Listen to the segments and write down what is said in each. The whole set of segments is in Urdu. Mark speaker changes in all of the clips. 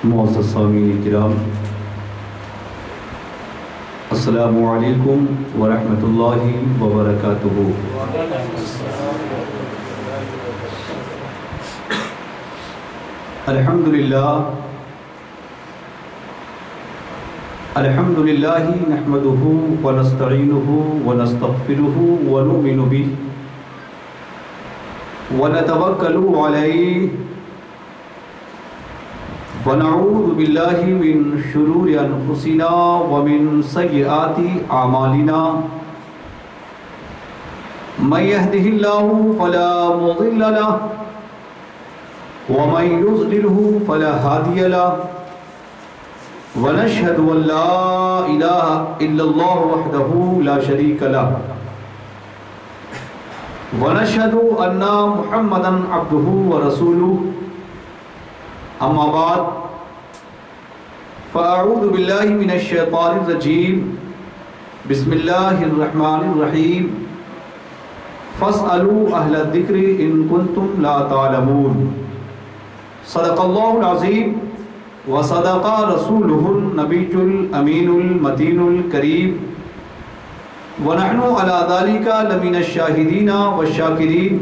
Speaker 1: معزز سامعین کرام، السلام علیکم ورحمۃ اللہ وبرکاتہ۔ الحمد للہ نحمده ونستعینه ونستغفره ونؤمن به ونتوکل علیہ ونعوذ باللہ من شرور انفسنا ومن سیئات اعمالنا، من یهده اللہ فلا مضل له ومن يضلله فلا هادي له، ونشهد ان لا اله الا الله وحده لا شريك له، ونشهد ان محمدا عبده ورسوله، اما بعد فاعوذ بالله من الشيطان الرجيم، بسم الله الرحمن الرحيم، فاسألوا اهل الذكر ان كنتم لا تعلمون۔ صدق اللہ العظیم وصدق رسولہ النبی الامین المتین الکریم، ونحن علی ذلک لمن الشاہدین والشاکرین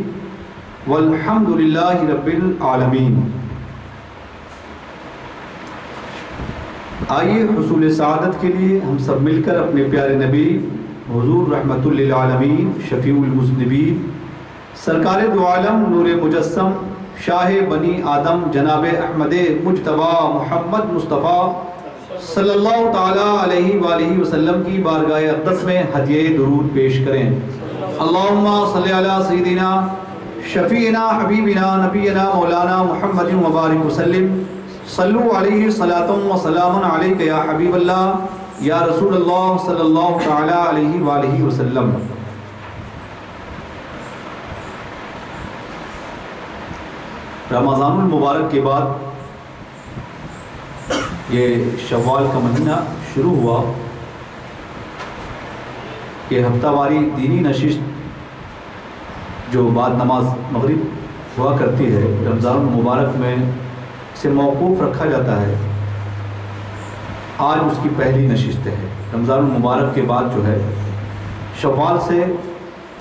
Speaker 1: والحمد للہ رب العالمین۔ آئیے حصول سعادت کے لیے ہم سب مل کر اپنے پیارے نبی حضور رحمت للعالمین شفیع المذنبین سرکار دو عالم نور مجسم شاہ بنی آدم جناب احمد مجتبی محمد مصطفیٰ صلی اللہ تعالیٰ علیہ وآلہ وسلم کی بارگاہ اقدس میں ہدیہ درود پیش کریں۔ اللہم صلی علی سیدنا شفیعنا حبیبنا نبینا مولانا محمد مبارک وسلم، صلو علیہ صلاۃ و سلام علیک یا حبیب اللہ یا رسول اللہ صلی اللہ تعالیٰ علیہ وآلہ وسلم۔ رمضان المبارک کے بعد یہ شوال کا مہینہ شروع ہوا کہ ہفتہ واری دینی نشست جو بعد نماز مغرب ہوا کرتی ہے، رمضان المبارک میں اسے موقوف رکھا جاتا ہے۔ آج اس کی پہلی نشست ہے۔ رمضان المبارک کے بعد جو ہے شوال سے،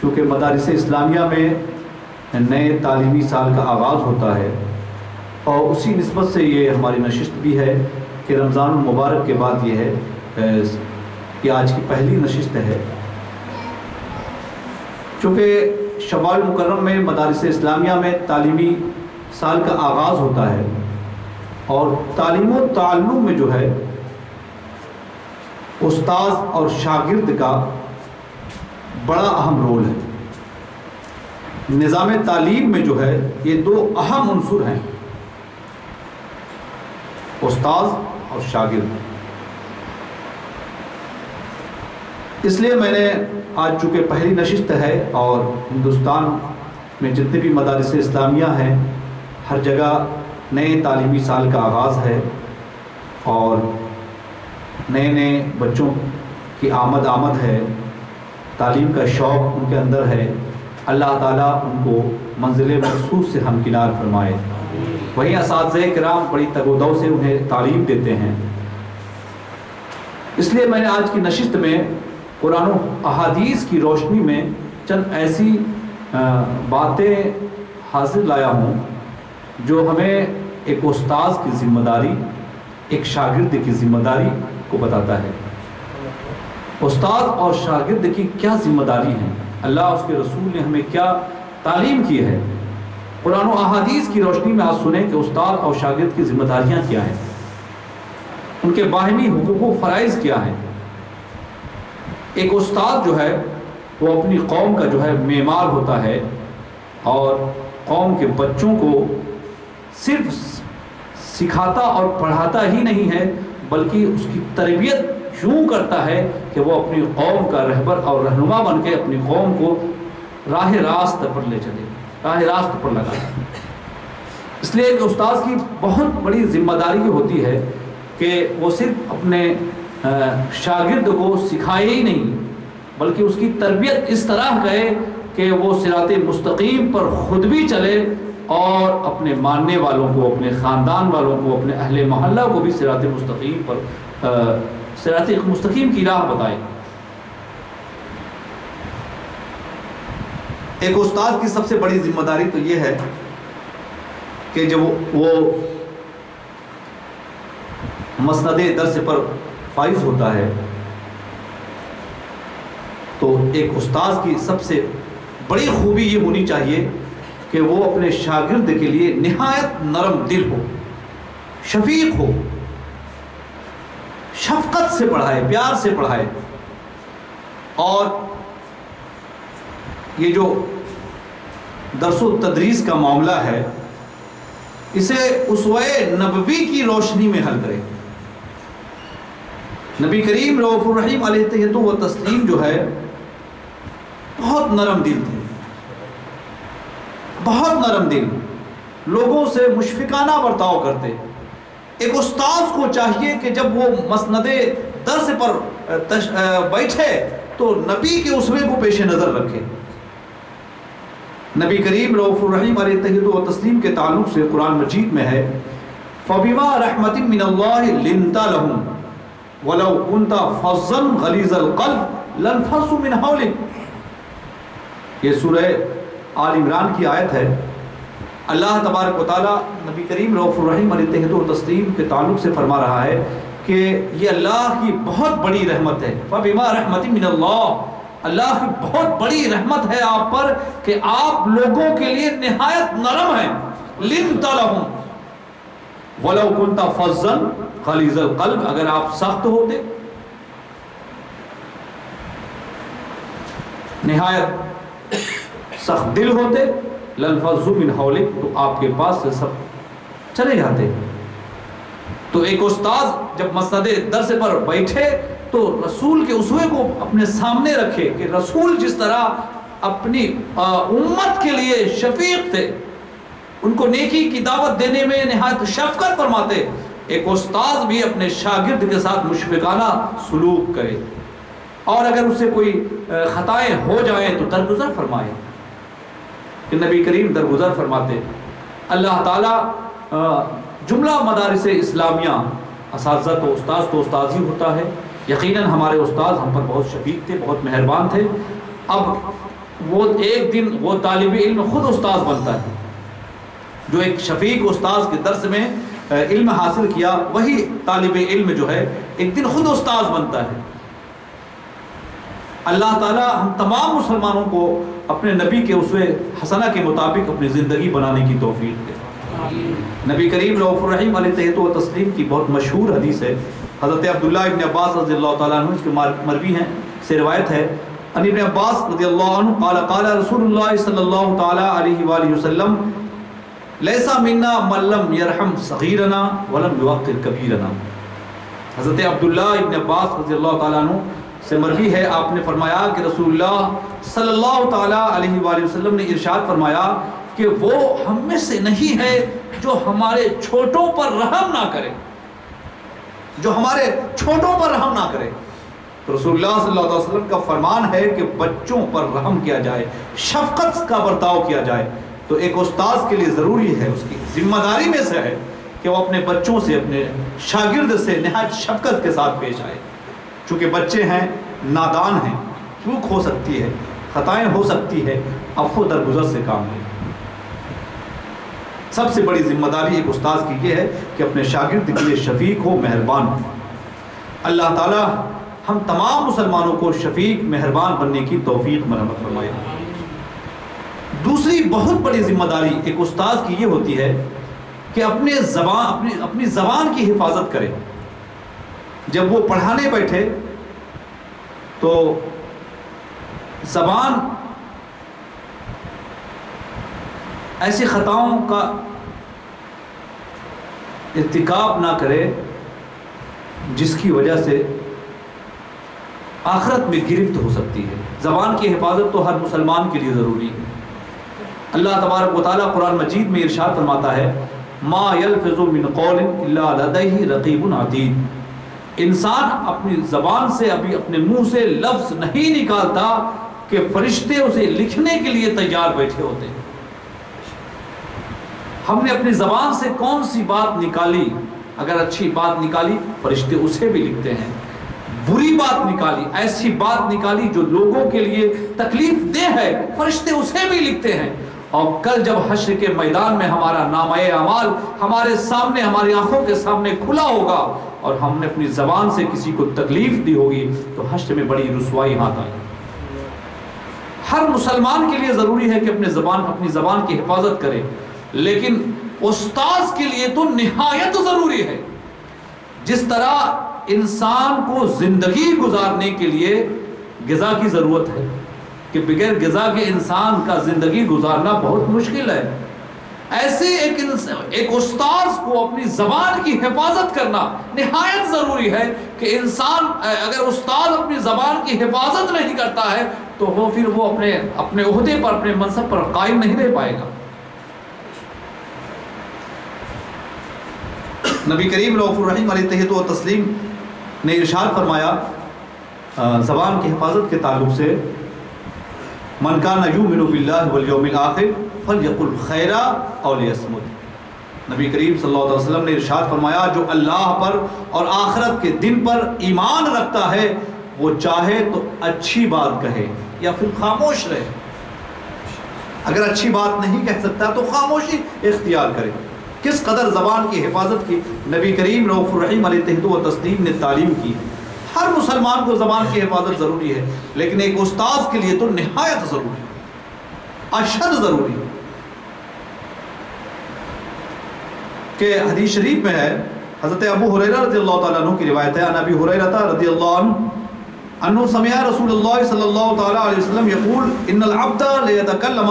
Speaker 1: چونکہ مدارس اسلامیہ میں نئے تعلیمی سال کا آغاز ہوتا ہے اور اسی نسبت سے یہ ہماری نشست بھی ہے کہ رمضان المبارک کے بعد یہ ہے کہ آج کی پہلی نشست ہے۔ چونکہ شوال مکرم میں مدارس اسلامیہ میں تعلیمی سال کا آغاز ہوتا ہے اور تعلیم و تعلم میں جو ہے استاذ اور شاگرد کا بڑا اہم رول ہے۔ نظام تعلیم میں جو ہے یہ دو اہم عنصر ہیں، استاذ اور شاگرد۔ اس لیے میں نے آج چونکہ پہلی نشست ہے اور ہندوستان میں جتنے بھی مدارس اسلامیہ ہیں ہر جگہ نئے تعلیمی سال کا آغاز ہے اور نئے نئے بچوں کی آمد ہے، تعلیم کا شوق ان کے اندر ہے۔ اللہ تعالیٰ ان کو منزل مخصوص سے ہمکنار فرمائے۔ وہیں اساتذہ کرام بڑی تگ و دو سے انہیں تعلیم دیتے ہیں۔ اس لیے میں نے آج کی نشست میں قرآن و احادیث کی روشنی میں چند ایسی باتیں حاضر لایا ہوں جو ہمیں ایک استاذ کی ذمہ داری، ایک شاگرد کی ذمہ داری کو بتاتا ہے۔ استاذ اور شاگرد کی کیا ذمہ داری ہیں، اللہ اس کے رسول نے ہمیں کیا تعلیم کی ہے، قرآن و احادیث کی روشنی میں آج سنیں کہ استاد اور شاگرد کی ذمہ داریاں کیا ہیں، ان کے باہمی حقوق و فرائض کیا ہیں۔ ایک استاد جو ہے وہ اپنی قوم کا جو ہے معمار ہوتا ہے اور قوم کے بچوں کو صرف سکھاتا اور پڑھاتا ہی نہیں ہے بلکہ اس کی تربیت یوں کرتا ہے کہ وہ اپنی قوم کا رہبر اور رہنما بن کے اپنی قوم کو راہ راست پر لے چلے، راہ راست پر لگائے۔ اس لیے ایک استاذ کی بہت بڑی ذمہ داری ہوتی ہے کہ وہ صرف اپنے شاگرد کو سکھائے ہی نہیں بلکہ اس کی تربیت اس طرح کرے کہ وہ صراط مستقیم پر خود بھی چلے اور اپنے ماننے والوں کو، اپنے خاندان والوں کو، اپنے اہل محلہ کو بھی صراط مستقیم پر صراط مستقیم کی راہ بتائے۔
Speaker 2: ایک استاد کی سب سے بڑی ذمہ داری تو یہ ہے کہ جب وہ مسند درس پر فائز ہوتا ہے تو ایک استاد کی سب سے بڑی خوبی یہ ہونی چاہیے کہ وہ اپنے شاگرد کے لیے نہایت نرم دل ہو، شفیق ہو، شفقت سے پڑھائے، پیار سے پڑھائے، اور یہ جو درس و تدریس کا معاملہ ہے اسے اسوہ نبوی کی روشنی میں حل کرے۔ نبی کریم رؤوف الرحیم علیہ تحیۃ و تسلیم جو ہے بہت نرم دل تھے، بہت نرم دل، لوگوں سے مشفقانہ برتاؤ کرتے۔ ایک استاذ کو چاہیے کہ جب وہ مسند درس پر بیٹھے تو نبی کے اسوے کو پیش نظر رکھے۔ نبی کریم رؤوف الرحیم علیہ تحیۃ و تسلیم کے تعلق سے قرآن مجید میں ہے فَبِمَا رَحْمَةٍ مِّنَ اللَّهِ لِنْتَ لَهُمْ وَلَوْ كُنْتَ فَظًّا غَلِيظَ الْقَلْبِ لَانفَضُّوا مِنْ حَوْلِكَ۔ یہ سورہ آل عمران کی آیت ہے۔ اللہ تبارک و تعالیٰ نبی کریم رؤوف الرحیم علیہ تحیۃ و تسلیم کے تعلق سے فرما رہا ہے کہ یہ اللہ کی بہت بڑی رحمت ہے۔ فَبِمَا رَحْمَةٍ مِّنَ اللَّهِ، اللہ کی بہت بڑی رحمت ہے آپ پر کہ آپ لوگوں کے لیے نہایت نرم ہیں۔ لِنْتَ لَهُمْ وَلَوْ كُنْتَ فَظًّا غَلِيظَ الْقَلْبِ، اگر آپ سخت ہوتے، نہایت سخت دل ہوتے، لَانفَضُّوا مِنْ حَوْلِكَ، تو آپ کے پاس سے سب چلے جاتے۔ تو ایک استاذ جب مسند درس پر بیٹھے تو رسول کے اسوے کو اپنے سامنے رکھے کہ رسول جس طرح اپنی امت کے لیے شفیق تھے، ان کو نیکی کی دعوت دینے میں نہایت شفقت فرماتے، ایک استاذ بھی اپنے شاگرد کے ساتھ مشفقانہ سلوک کرے، اور اگر اس سے کوئی خطائیں ہو جائیں تو درگزر فرمائے۔ کہ نبی کریم درگزر فرماتے۔ اللہ تعالیٰ جملہ مدارس اسلامیہ اساتذہ تو استاذ ہی ہوتا ہے، یقیناً ہمارے استاذ ہم پر بہت شفیق تھے، بہت مہربان تھے۔ اب وہ ایک دن وہ طالب علم خود استاذ بنتا ہے، جو ایک شفیق استاذ کے درس میں علم حاصل کیا، وہی طالب علم جو ہے ایک دن خود استاذ بنتا ہے۔ اللہ تعالیٰ ہم تمام مسلمانوں کو اپنے نبی کے اسوہ حسنہ کے مطابق اپنی زندگی بنانے کی توفیق دے۔ نبی کریم رؤوف الرحیم علیہ تحیۃ و تسلیم کی بہت مشہور حدیث ہے، حضرت عبداللہ ابن عباس رضی اللہ تعالیٰ عنہ اس کے مروی ہیں، سے روایت ہے، ان ابن عباس رضی اللہ عنہ قال قال رسول اللہ صلی اللہ تعالیٰ علیہ وآلہ وسلم لیسا منا من لم یرحم صغیرنا ولم یوقر کبیرنا۔ حضرت عبداللہ ابن عباس رضی اللہ تعالیٰ عنہ سے مروی ہے، آپ نے فرمایا کہ رسول اللہ صلی اللہ تعالیٰ علیہ وآلہ وسلم نے ارشاد فرمایا کہ وہ ہم میں سے نہیں ہے جو ہمارے چھوٹوں پر رحم نہ کرے، جو ہمارے چھوٹوں پر رحم نہ کرے۔ تو رسول اللہ صلی اللہ علیہ وسلم کا فرمان ہے کہ بچوں پر رحم کیا جائے، شفقت کا برتاؤ کیا جائے۔ تو ایک استاذ کے لیے ضروری ہے، اس کی ذمہ داری میں سے ہے کہ وہ اپنے بچوں سے، اپنے شاگرد سے نہایت شفقت کے ساتھ پیش آئے، چونکہ بچے ہیں، نادان ہیں، چوک ہو سکتی ہے، خطائیں ہو سکتی ہے، عفو درگزر سے کام لیں۔ سب سے بڑی ذمہ داری ایک استاذ کی یہ ہے کہ اپنے شاگرد کے لیے شفیق ہو، مہربان ہو۔ اللہ تعالیٰ ہم تمام مسلمانوں کو شفیق مہربان بننے کی توفیق مرحمت فرمائے۔ دوسری بہت بڑی ذمہ داری ایک استاذ کی یہ ہوتی ہے کہ اپنی زبان کی حفاظت کرے۔ جب وہ پڑھانے بیٹھے تو زبان ایسی خطاؤں کا ارتکاب نہ کرے جس کی وجہ سے آخرت میں گرفت ہو سکتی ہے۔ زبان کی حفاظت تو ہر مسلمان کے لیے ضروری ہے۔ اللہ تبارک و تعالیٰ قرآن مجید میں ارشاد فرماتا ہے ما یلفظ من قول الا لدیہ رقیب عتید۔ انسان اپنی زبان سے، اپنے منہ سے لفظ نہیں نکالتا کہ فرشتے اسے لکھنے کے لیے تیار بیٹھے ہوتے ہیں۔
Speaker 1: ہم نے اپنی زبان سے کون سی بات نکالی، اگر اچھی بات نکالی فرشتے اسے بھی لکھتے ہیں، بری بات نکالی، ایسی بات نکالی جو لوگوں کے لیے تکلیف دہ ہے، فرشتے اسے بھی لکھتے ہیں۔ اور کل جب حشر کے میدان میں ہمارا نامہ اعمال ہمارے سامنے، ہماری آنکھوں کے سامنے کھلا ہوگا اور ہم نے اپنی زبان سے کسی کو تکلیف دی ہوگی تو حشر میں بڑی رسوائی ہاتھ آئے۔ ہر مسلمان کے لیے ضروری ہے کہ اپنی زبان کی حفاظت کرے، لیکن استاذ کے لیے تو نہایت ضروری ہے۔ جس طرح انسان کو زندگی گزارنے کے لیے غذا کی ضرورت ہے کہ بغیر غذا کے انسان کا زندگی گزارنا بہت مشکل ہے، ایسے ایک استاذ کو اپنی زبان کی حفاظت کرنا نہایت ضروری ہے کہ انسان اگر استاذ اپنی زبان کی حفاظت نہیں کرتا ہے تو پھر وہ اپنے عہدے پر، اپنے منصب پر قائم نہیں رہ پائے گا۔ نبی کریم رؤوف الرحیم علیہ تحیۃ و تسلیم نے ارشاد فرمایا زبان کی حفاظت کے تعلق سے، من کان یؤمن باللہ والیوم الآخر فلیقل خیرا او لیصمت۔ نبی کریم صلی اللہ علیہ وسلم نے ارشاد فرمایا جو اللہ پر اور آخرت کے دن پر ایمان رکھتا ہے وہ چاہے تو اچھی بات کہے یا پھر خاموش رہے، اگر اچھی بات نہیں کہہ سکتا تو خاموشی اختیار کرے۔ کس قدر زبان کی حفاظت کی نبی کریم رؤوف الرحیم علیہ تحیۃ و تسلیم نے تعلیم کی ہے۔ ہر مسلمان کو زبان کی حفاظت ضروری ہے، لیکن ایک استاذ کے لیے تو نہایت ضروری ہے، اشد ضروری ہے۔ کہ حدیث شریف میں ہے، حضرت ابو ہریرہ رضی اللہ تعالیٰ عنہ کی روایت ہے، عن ابی ہریرہ رضی اللہ عنہ انه سمع رسول اللہ صلی اللہ تعالیٰ علیہ وسلم یقول ان العبد لیتکلم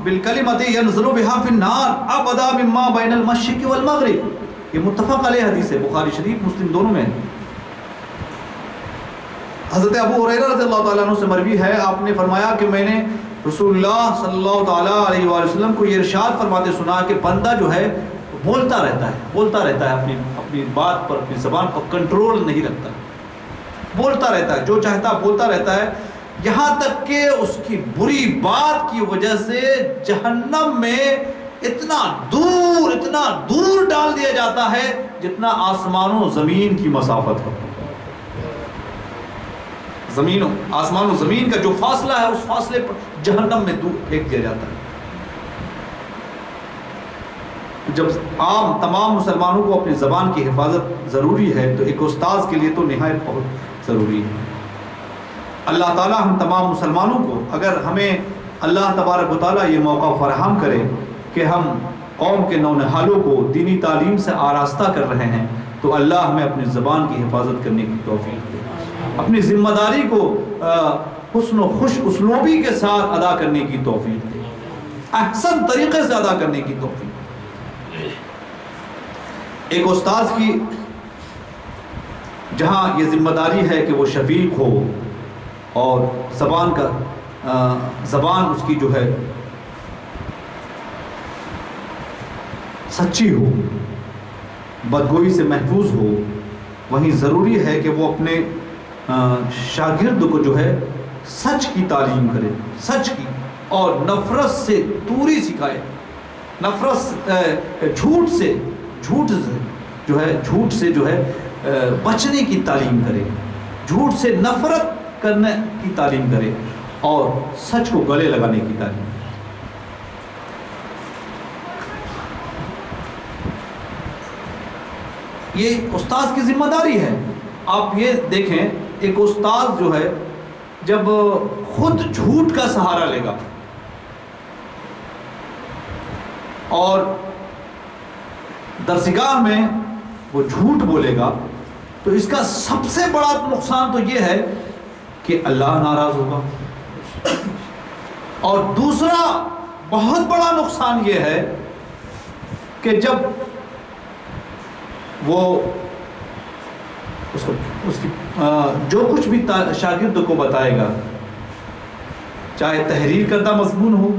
Speaker 1: بالکلمۃ ينزل بها في النار ابدا مما بین المشرق والمغرب۔ یہ متفق علیہ حدیث ہے، بخاری شریف مسلم دونوں میں ہے۔ حضرت ابو ہریرہ رضی اللہ تعالیٰ عنہ سے مروی ہے، آپ نے فرمایا کہ میں نے رسول اللہ صلی اللہ تعالیٰ علیہ وآلہ وسلم کو یہ ارشاد فرماتے سنا کہ بندہ جو ہے بولتا رہتا ہے اپنی بات پر، اپنی زبان پر کنٹرول نہیں رکھتا، بولتا رہتا ہے، جو چاہتا بولتا رہتا ہے، یہاں تک کہ اس کی بری بات کی وجہ سے جہنم میں اتنا دور ڈال دیا جاتا ہے جتنا آسمان و زمین کی مسافت ہو۔ آسمان و زمین کا جو فاصلہ ہے اس فاصلے پر جہنم میں دور پھینک دیا جاتا ہے۔ جب تمام مسلمانوں کو اپنی زبان کی حفاظت ضروری ہے تو ایک استاذ کے لیے تو نہایت بہت ضروری ہے۔ اللہ تعالیٰ ہم تمام مسلمانوں کو، اگر ہمیں اللہ تبارک و تعالیٰ یہ موقع فراہم کرے کہ ہم قوم کے نونہالوں کو دینی تعلیم سے آراستہ کر رہے ہیں تو اللہ ہمیں اپنی زبان کی حفاظت کرنے کی توفیق دے، اپنی ذمہ داری کو حسن و خوش اسلوبی کے ساتھ ادا کرنے کی توفیق دے، احسن طریقے سے ادا کرنے کی توفیق دے۔ ایک استاذ کی جہاں یہ ذمہ داری ہے کہ وہ شفیق ہو اور زبان اس کی جو ہے سچی ہو، بدگوئی سے محفوظ ہو، وہیں ضروری ہے کہ وہ اپنے شاگرد کو جو ہے سچ کی تعلیم کرے، سچ کی، اور نفرت سے دوری سکھائے، جھوٹ سے جو ہے بچنے کی تعلیم کرے، جھوٹ سے نفرت کرنے کی تعلیم کرے اور سچ کو گلے لگانے کی تعلیم کرے۔ یہ استاذ کی ذمہ داری ہے۔ آپ یہ دیکھیں، ایک استاذ جو ہے جب خود جھوٹ کا سہارا لے گا اور درسگاہ میں وہ جھوٹ بولے گا تو اس کا سب سے بڑا نقصان تو یہ ہے کہ اللہ ناراض ہوگا، اور دوسرا بہت بڑا نقصان یہ ہے کہ جب وہ اس کی جو کچھ بھی شاگرد کو بتائے گا، چاہے تحریر کردہ مضمون ہو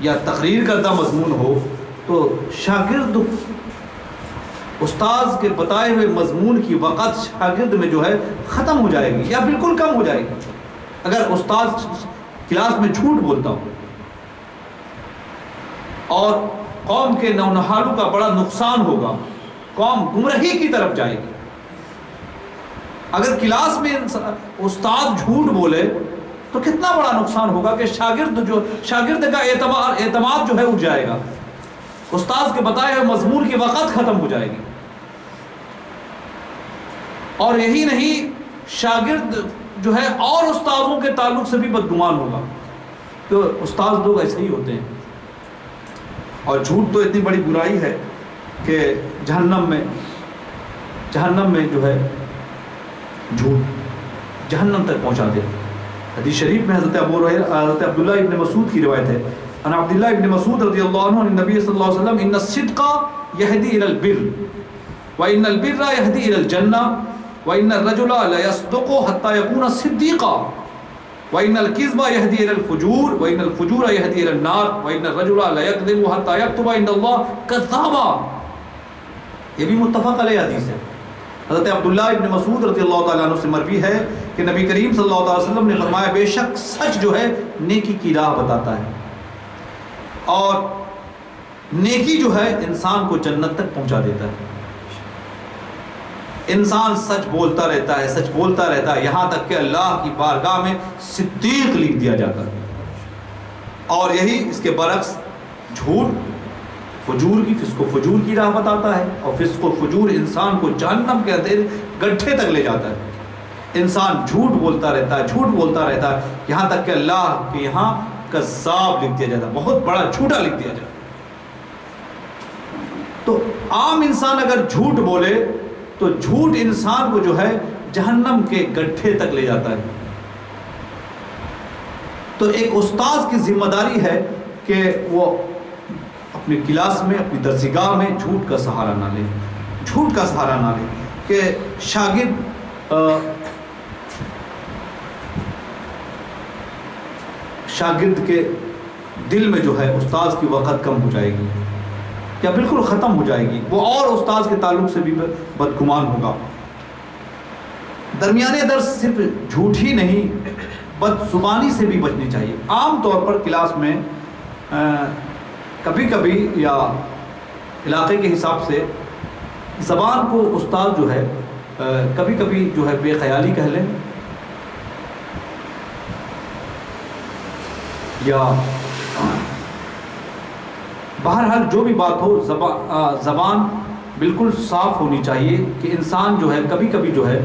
Speaker 1: یا تقریر کردہ مضمون ہو، تو شاگرد استاذ کے بتائے ہوئے مضمون کی وقت شاگرد میں جو ہے ختم ہو جائے گی یا بالکل کم ہو جائے گی اگر استاذ کلاس میں جھوٹ بولتا ہو۔ اور
Speaker 2: قوم کے نونہالوں کا بڑا نقصان ہوگا، قوم گمراہی کی طرف جائے گی۔ اگر کلاس میں استاد جھوٹ بولے تو کتنا بڑا نقصان ہوگا کہ شاگرد کا اعتماد جو ہے اٹھ جائے گا، استاد کے بتائے ہوئے مضمون کی وقت ختم ہو جائے گی۔ اور یہی نہیں، شاگرد جو ہے اور استاذوں کے تعلق سے بھی بدگمان ہوگا، تو استاد لوگ ایسے ہی ہوتے ہیں۔ اور جھوٹ تو اتنی بڑی برائی ہے کہ جہنم میں جو ہے جھوٹ جہنم تک پہنچا دے۔ حدیث شریف میں حضرت عبداللہ ابن مسعود کی روایت ہے، ان عبداللہ ابن مسعود رضی اللہ عنہ عن نبی صلی اللہ علیہ وسلم ان الصدق یہدی الی البر وان البر یہدی الی الجنہ وان الرجل لا يصدق حتى يكون صدیقا وان الكذب یہدی الی الفجور وان الفجور یہدی الی النار وان الرجل لا يكذب حتى يكتب عند الله كذابا۔ یہ بھی متفق علیہ حدیث ہے۔ حضرت عبداللہ ابن مسعود رضی اللہ تعالیٰ عنہ سے مروی ہے کہ نبی کریم صلی اللہ علیہ وسلم نے فرمایا بے شک سچ جو ہے نیکی کی راہ بتاتا ہے، اور نیکی جو ہے انسان کو جنت تک پہنچا دیتا ہے۔ انسان سچ بولتا رہتا ہے یہاں تک کہ اللہ کی بارگاہ میں صدیق لکھ دیا جاتا ہے۔ اور یہی اس کے برعکس جھوٹ فسق و فجور کی راہ بتاتا ہے، اور فسق و فجور انسان کو جہنم کے اندھیرے گڈھے تک لے جاتا ہے۔ انسان جھوٹ بولتا رہتا ہے یہاں تک کہ اللہ کے یہاں کذاب لکھ دیا جاتا ہے، بہت بڑا جھوٹا لکھ دیا جاتا ہے۔ تو عام انسان اگر جھوٹ بولے تو جھوٹ انسان کو جو ہے جہنم کے گڈھے تک لے جاتا ہے۔ تو ایک استاذ کی ذمہ داری ہے کہ وہ اپنی کلاس میں، اپنی درسگاہ میں جھوٹ کا سہارا نہ لے، کہ شاگرد کے دل میں جو ہے استاذ کی وقت کم ہو جائے گی یا بالکل ختم ہو جائے گی، وہ اور استاذ کے تعلق سے بھی بدگمان ہوگا۔ درمیانے درس صرف جھوٹ ہی نہیں، بد زبانی سے بھی بچنی چاہیے۔ عام طور پر کلاس میں کبھی کبھی یا علاقے کے حساب سے زبان کو استاد جو ہے کبھی کبھی جو ہے بے خیالی کہہ لیں، یا بہرحال جو بھی بات ہو زبان بالکل صاف ہونی چاہیے کہ انسان جو ہے کبھی کبھی جو ہے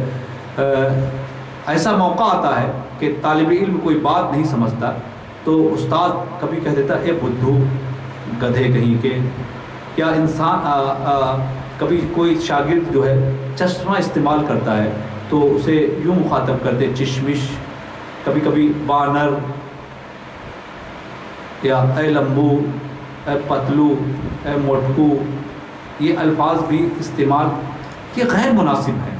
Speaker 2: ایسا موقع آتا ہے کہ طالب علم کوئی بات نہیں سمجھتا تو استاد کبھی کہہ دیتا ہے اے بدھو گدھے کہیں کے، یا انسان کبھی کوئی شاگرد جو ہے چشمہ استعمال کرتا ہے تو اسے یوں مخاطب کرتے چشمش، کبھی کبھی بانر، یا اے لمبو، اے پتلو، اے موٹکو، یہ الفاظ بھی استعمال یہ غیر مناسب ہے۔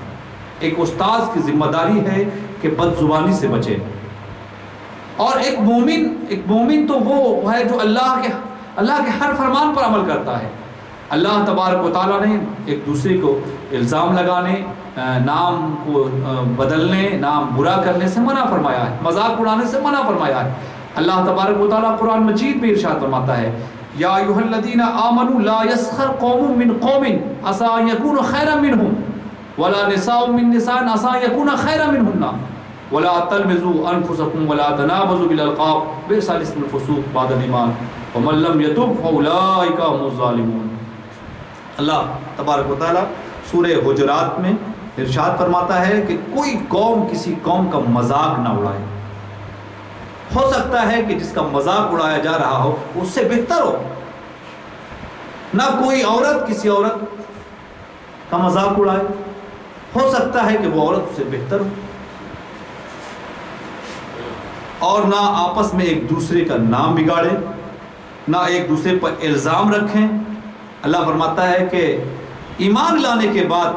Speaker 2: ایک استاذ کی ذمہ داری ہے کہ بد زبانی سے بچے، اور ایک مومن تو وہ ہے جو اللہ کے ہر فرمان پر عمل کرتا ہے۔ اللہ تبارک و تعالیٰ نے ایک دوسرے کو الزام لگانے، نام کو بدلنے، نام برا کرنے سے منع فرمایا ہے، مذاق اڑانے سے منع فرمایا ہے۔ اللہ تبارک و تعالیٰ قرآن مجید میں ارشاد فرماتا ہے یا ایھا الذین آمنوا لا یسخر قوم من قوم عسى ان یکونوا خیرا منهم ولا نساء من نساء عسى ان یکون خیرا منهن ولا تلمزوا انفسکم ولا تنابزوا بالالقاب بئس الاسم الفسوق بعد الایمان ومن لم یتب فاولئک هم الظالمون۔ اللہ تبارک و تعالیٰ سورہ حجرات میں ارشاد فرماتا ہے کہ کوئی قوم کسی قوم کا مذاق نہ اڑائے۔ ہو سکتا ہے کہ جس کا مذاق اڑایا جا رہا ہو اس سے بہتر ہو، نہ کوئی عورت کسی عورت کا مذاق اڑائے، ہو سکتا ہے کہ وہ عورت اس سے بہتر ہو، اور نہ آپس میں ایک دوسرے کا نام بگاڑے، نہ ایک دوسرے پر الزام رکھیں۔ اللہ فرماتا ہے کہ ایمان لانے کے بعد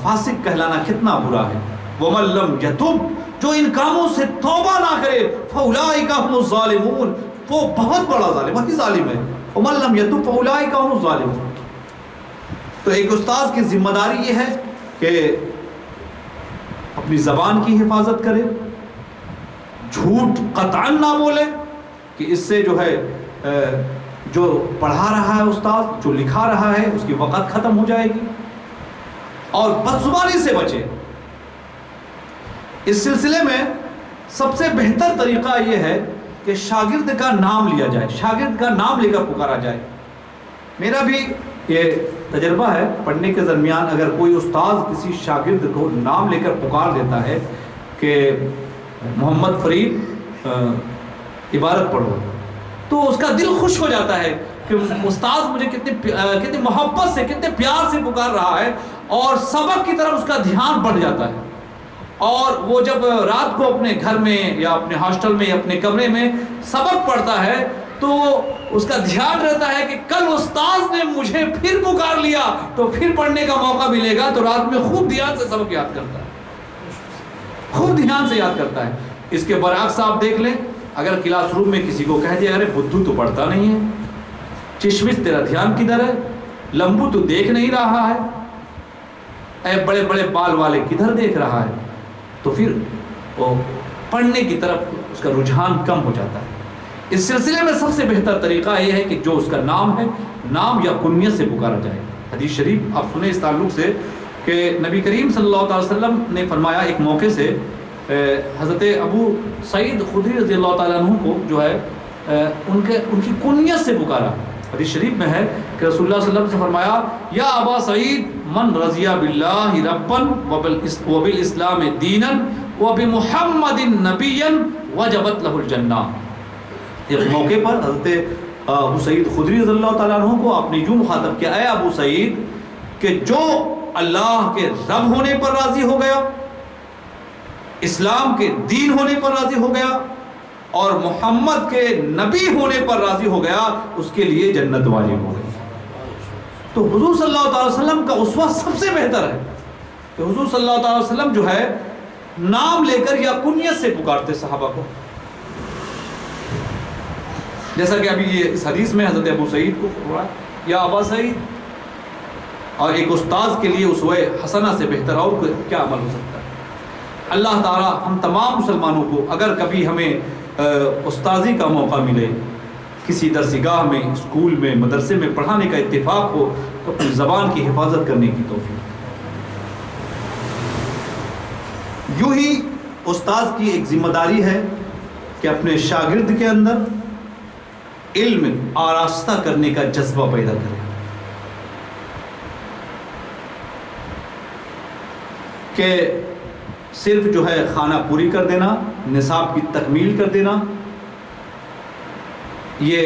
Speaker 2: فاسق کہلانا کتنا برا ہے۔ وَمَن لَّمْ يَتُبْ، جو ان کاموں سے توبہ نہ کرے، فَأُولَٰئِکَ هُمُ الظَّالِمُونَ، وہ بہت بڑا ظالم، وہی ظالم ہے۔ وَمَن لَّمْ يَتُبْ فَأُولَٰئِکَ هُمُ الظَّالِمُونَ۔ تو ایک استاذ کی ذمہ داری یہ ہے کہ اپنی زبان کی حفاظت کرے، جھوٹ قطعاً نہ بولے کہ اس سے جو ہے جو پڑھا رہا ہے استاد، جو لکھا رہا ہے، اس کی وقت ختم ہو جائے گی، اور بدزبانی سے بچے۔ اس سلسلے میں سب سے بہتر طریقہ یہ ہے کہ شاگرد کا نام لیا جائے، شاگرد کا نام لے کر پکارا جائے۔ میرا بھی یہ تجربہ ہے، پڑھنے کے درمیان اگر کوئی استاد کسی شاگرد کو نام لے کر پکار دیتا ہے کہ محمد فرید عبارت پڑھو، تو اس کا دل خوش ہو جاتا ہے کہ استاد مجھے کتنی محبت سے، کتنے پیار سے پکار رہا ہے، اور سبق کی طرف اس کا دھیان بڑھ جاتا ہے۔ اور وہ جب رات کو اپنے گھر میں یا اپنے ہاسٹل میں یا اپنے کمرے میں سبق پڑھتا ہے تو اس کا دھیان رہتا ہے کہ کل استاذ نے مجھے پھر پکار لیا تو پھر پڑھنے کا موقع ملے گا، تو رات میں خوب دھیان سے سبق یاد کرتا ہے، خوب دھیان سے یاد کرتا ہے۔ اس کے برعکس آپ دیکھ لیں، اگر کلاس روم میں کسی کو کہہ دیا ارے بدھو تو پڑھتا نہیں ہے، چشمش تیرا دھیان کدھر ہے، لمبو تو دیکھ نہیں رہا ہے، اے بڑے بڑے بال والے کدھر دیکھ رہا ہے، تو پھر وہ پڑھنے کی طرف اس کا رجحان کم ہو جاتا ہے۔ اس سلسلے میں سب سے بہتر طریقہ یہ ہے کہ جو اس کا نام ہے، نام یا کنیت سے پکارا جائے۔ حدیث شریف آپ سنیں اس تعلق سے کہ نبی کریم صلی اللہ علیہ وسلم نے فرمایا ایک موقع سے حضرت ابو سعید خدری رضی اللہ تعالیٰ عنہ کو جو ہے ان کی کنیت سے پکارا۔ حدیث شریف میں ہے کہ رسول اللہ صلی اللہ علیہ وسلم سے فرمایا یا ابا سعید من رضی باللہ ربا وبالاسلام دینا وبمحمد نبیا وجبت لہ الجنہ۔ ایک موقع پر حضرت ابو سعید خدری رضی اللہ تعالیٰ عنہ کو آپ نے یوں مخاطب کیا، اے ابو سعید کہ جو اللہ کے رب ہونے پر راضی ہو گیا، اسلام کے دین ہونے پر راضی ہو گیا، اور محمد کے نبی ہونے پر راضی ہو گیا، اس کے لیے جنت واجب ہو گئی۔ تو حضور صلی اللہ علیہ وسلم کا اسوہ سب سے بہتر ہے کہ حضور صلی اللہ علیہ وسلم جو ہے نام لے کر یا کنیت سے پکارتے صحابہ کو، جیسا کہ ابھی یہ اس حدیث میں حضرت ابو سعید کو فرمایا یا ابا سعید، اور ایک استاذ کے لیے اسوہ حسنہ سے بہتر اور کیا عمل ہو سکتا ہے۔ اللہ تعالی ہم تمام مسلمانوں کو اگر کبھی ہمیں استاذی کا موقع ملے، کسی درسگاہ میں، اسکول میں، مدرسے میں پڑھانے کا اتفاق ہو، تو اپنی زبان کی حفاظت کرنے کی توفیق۔ یوں ہی استاذ کی ایک ذمہ داری ہے کہ اپنے شاگرد کے اندر علم آراستہ کرنے کا جذبہ پیدا کرے، کہ صرف جو ہے خانہ پوری کر دینا، نصاب کی تکمیل کر دینا، یہ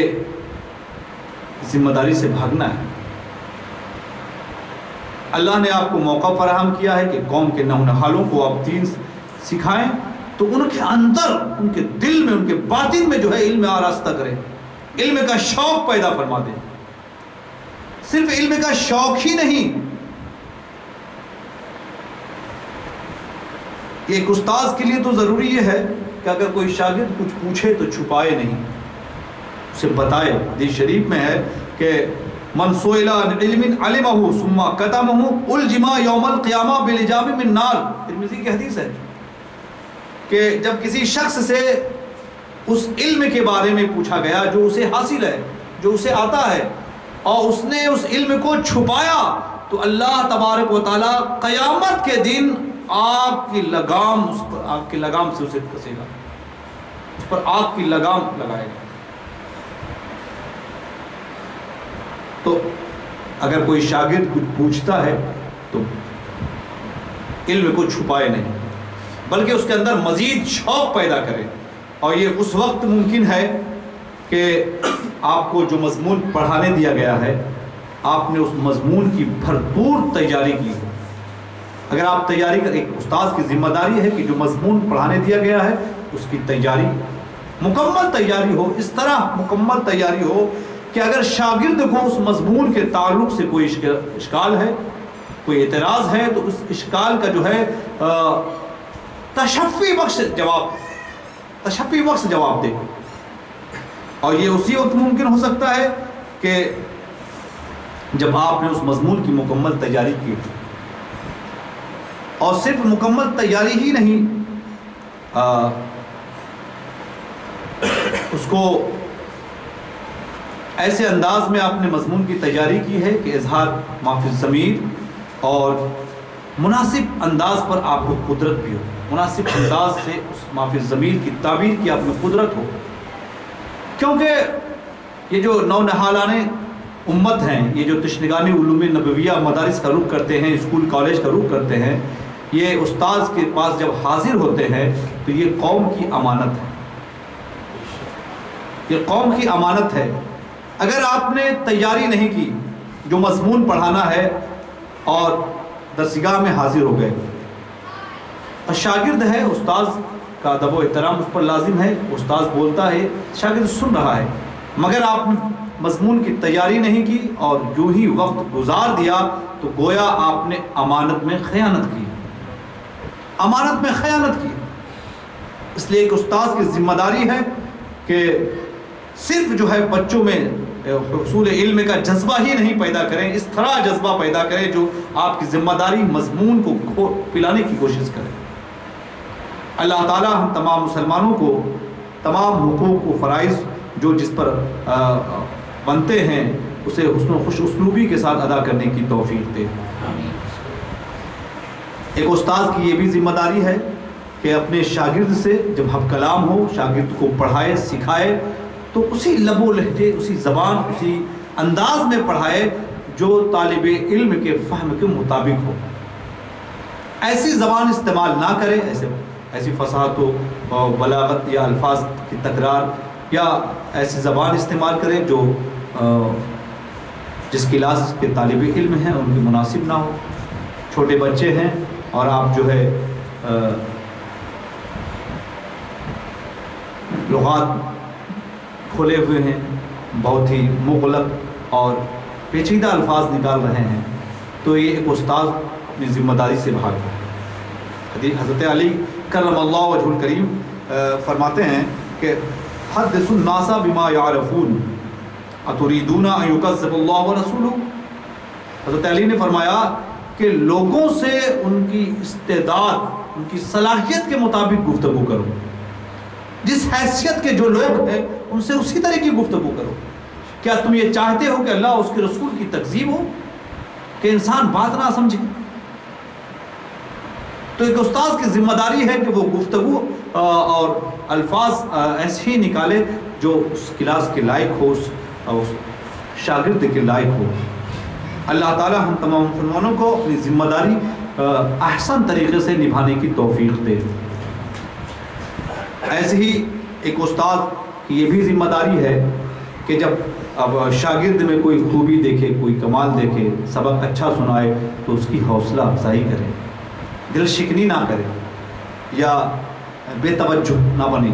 Speaker 2: ذمہ داری سے بھاگنا ہے۔ اللہ نے آپ کو موقع فراہم کیا ہے کہ قوم کے نونہالوں کو آپ دین سکھائیں، تو ان کے اندر، ان کے دل میں، ان کے باطن میں جو ہے علم آراستہ کریں، علم کا شوق پیدا فرما دیں۔ صرف علم کا شوق ہی نہیں، ایک استاذ کے لیے تو ضروری یہ ہے کہ اگر کوئی شاگرد کچھ پوچھے تو چھپائے نہیں، اسے بتائے۔ حدیث شریف میں ہے کہ من سئل عن علم علمہ ثم کتمہ الجم یوم القیامہ بلجام من نار، ترمذی کی حدیث ہے کہ جب کسی شخص سے اس علم کے بارے میں پوچھا گیا جو اسے حاصل ہے، جو اسے آتا ہے، اور اس نے اس علم کو چھپایا، تو اللہ تبارک و تعالی قیامت کے دن آگ کی لگام، اس پر آگ کی لگام سے اسے کسے گا، اس پر آگ کی لگام لگائے گا۔ تو اگر کوئی شاگرد کچھ پوچھتا ہے تو علم کو چھپائے نہیں، بلکہ اس کے اندر مزید شوق پیدا کرے۔ اور یہ اس وقت ممکن ہے کہ آپ کو جو مضمون پڑھانے دیا گیا ہے، آپ نے اس مضمون کی بھرپور تیاری کی ہو۔ اگر آپ تیاری کر، ایک استاذ کی ذمہ داری ہے کہ جو مضمون پڑھانے دیا گیا ہے اس کی تیاری، مکمل تیاری ہو، اس طرح مکمل تیاری ہو کہ اگر شاگرد کو اس مضمون کے تعلق سے کوئی اشکال ہے، کوئی اعتراض ہے، تو اس اشکال کا جو ہے تشفی بخش جواب دے۔ اور یہ اسی وقت ممکن ہو سکتا ہے کہ جب آپ نے اس مضمون کی مکمل تیاری کی، اور صرف مکمل تیاری ہی نہیں، اس کو ایسے انداز میں آپ نے مضمون کی تیاری کی ہے کہ اظہار ما فی الضمیر اور مناسب انداز پر آپ کو قدرت بھی ہو، مناسب انداز سے اس ما فی الضمیر کی تعبیر کی آپ میں قدرت ہو، کیونکہ یہ جو نونہالان امت ہیں، یہ جو تشنگان علوم نبویہ مدارس کا رخ کرتے ہیں، اسکول کالج کا رخ کرتے ہیں، یہ استاذ کے پاس جب حاضر ہوتے ہیں تو یہ قوم کی امانت ہے، یہ قوم کی امانت ہے۔ اگر آپ نے تیاری نہیں کی، جو مضمون پڑھانا ہے اور درسگاہ میں حاضر ہو گئے، اور شاگرد ہے، استاذ کا ادب و احترام اس پر لازم ہے، استاذ بولتا ہے، شاگرد سن رہا ہے، مگر آپ مضمون کی تیاری نہیں کی اور جو ہی وقت گزار دیا تو گویا آپ نے امانت میں خیانت کی، امانت میں خیانت کی۔ اس لیے ایک استاذ کی ذمہ داری ہے کہ صرف جو ہے بچوں میں حصول علم کا جذبہ ہی نہیں پیدا کریں، اس طرح جذبہ پیدا کریں جو آپ کی ذمہ داری مضمون کو پلانے کی کوشش کریں۔ اللہ تعالی ہم تمام مسلمانوں کو تمام حقوق و فرائض جو جس پر بنتے ہیں اسے حسن و خوش اسلوبی کے ساتھ ادا کرنے کی توفیق دے۔ ایک استاذ کی یہ بھی ذمہ داری ہے کہ اپنے شاگرد سے جب ہم کلام ہو، شاگرد کو پڑھائے سکھائے تو اسی لب و لہجے، اسی زبان، اسی انداز میں پڑھائے جو طالب علم کے فہم کے مطابق ہو۔ ایسی زبان استعمال نہ کرے، ایسی فصاحت و بلاغت یا الفاظ کی تکرار یا ایسی زبان استعمال کرے جو جس کلاس کے طالب علم ہیں ان کی مناسب نہ ہو۔ چھوٹے بچے ہیں اور آپ جو ہے لغات کھولے ہوئے ہیں، بہت ہی مغلق اور پیچیدہ الفاظ نکال رہے ہیں، تو یہ ایک استاذ اپنی ذمہ داری سے بھاگ رہا ہے۔ حضرت علی کرم اللہ وجہ الکریم فرماتے ہیں کہ حدث الناس بما یعرفون اتریدون ان یکذب اللہ ورسولہ۔ حضرت علی نے فرمایا کہ لوگوں سے ان کی استعداد، ان کی صلاحیت کے مطابق گفتگو کرو، جس حیثیت کے جو لوگ ہیں ان سے اسی طرح کی گفتگو کرو۔ کیا تم یہ چاہتے ہو کہ اللہ اس کے رسول کی تکذیب ہو، کہ انسان بات نہ سمجھے؟ تو ایک استاذ کی ذمہ داری ہے کہ وہ گفتگو اور الفاظ ایسے ہی نکالے جو اس کلاس کے لائق ہو، اس شاگرد کے لائق ہو۔ اللہ تعالی ہم تمام مسلمانوں کو اپنی ذمہ داری احسن طریقے سے نبھانے کی توفیق دے۔ ایسے ہی ایک استاد کی یہ بھی ذمہ داری ہے کہ جب اب شاگرد میں کوئی خوبی دیکھے، کوئی کمال دیکھے، سبق اچھا سنائے تو اس کی حوصلہ افزائی کرے، دل شکنی نہ کرے یا بے توجہ نہ بنے،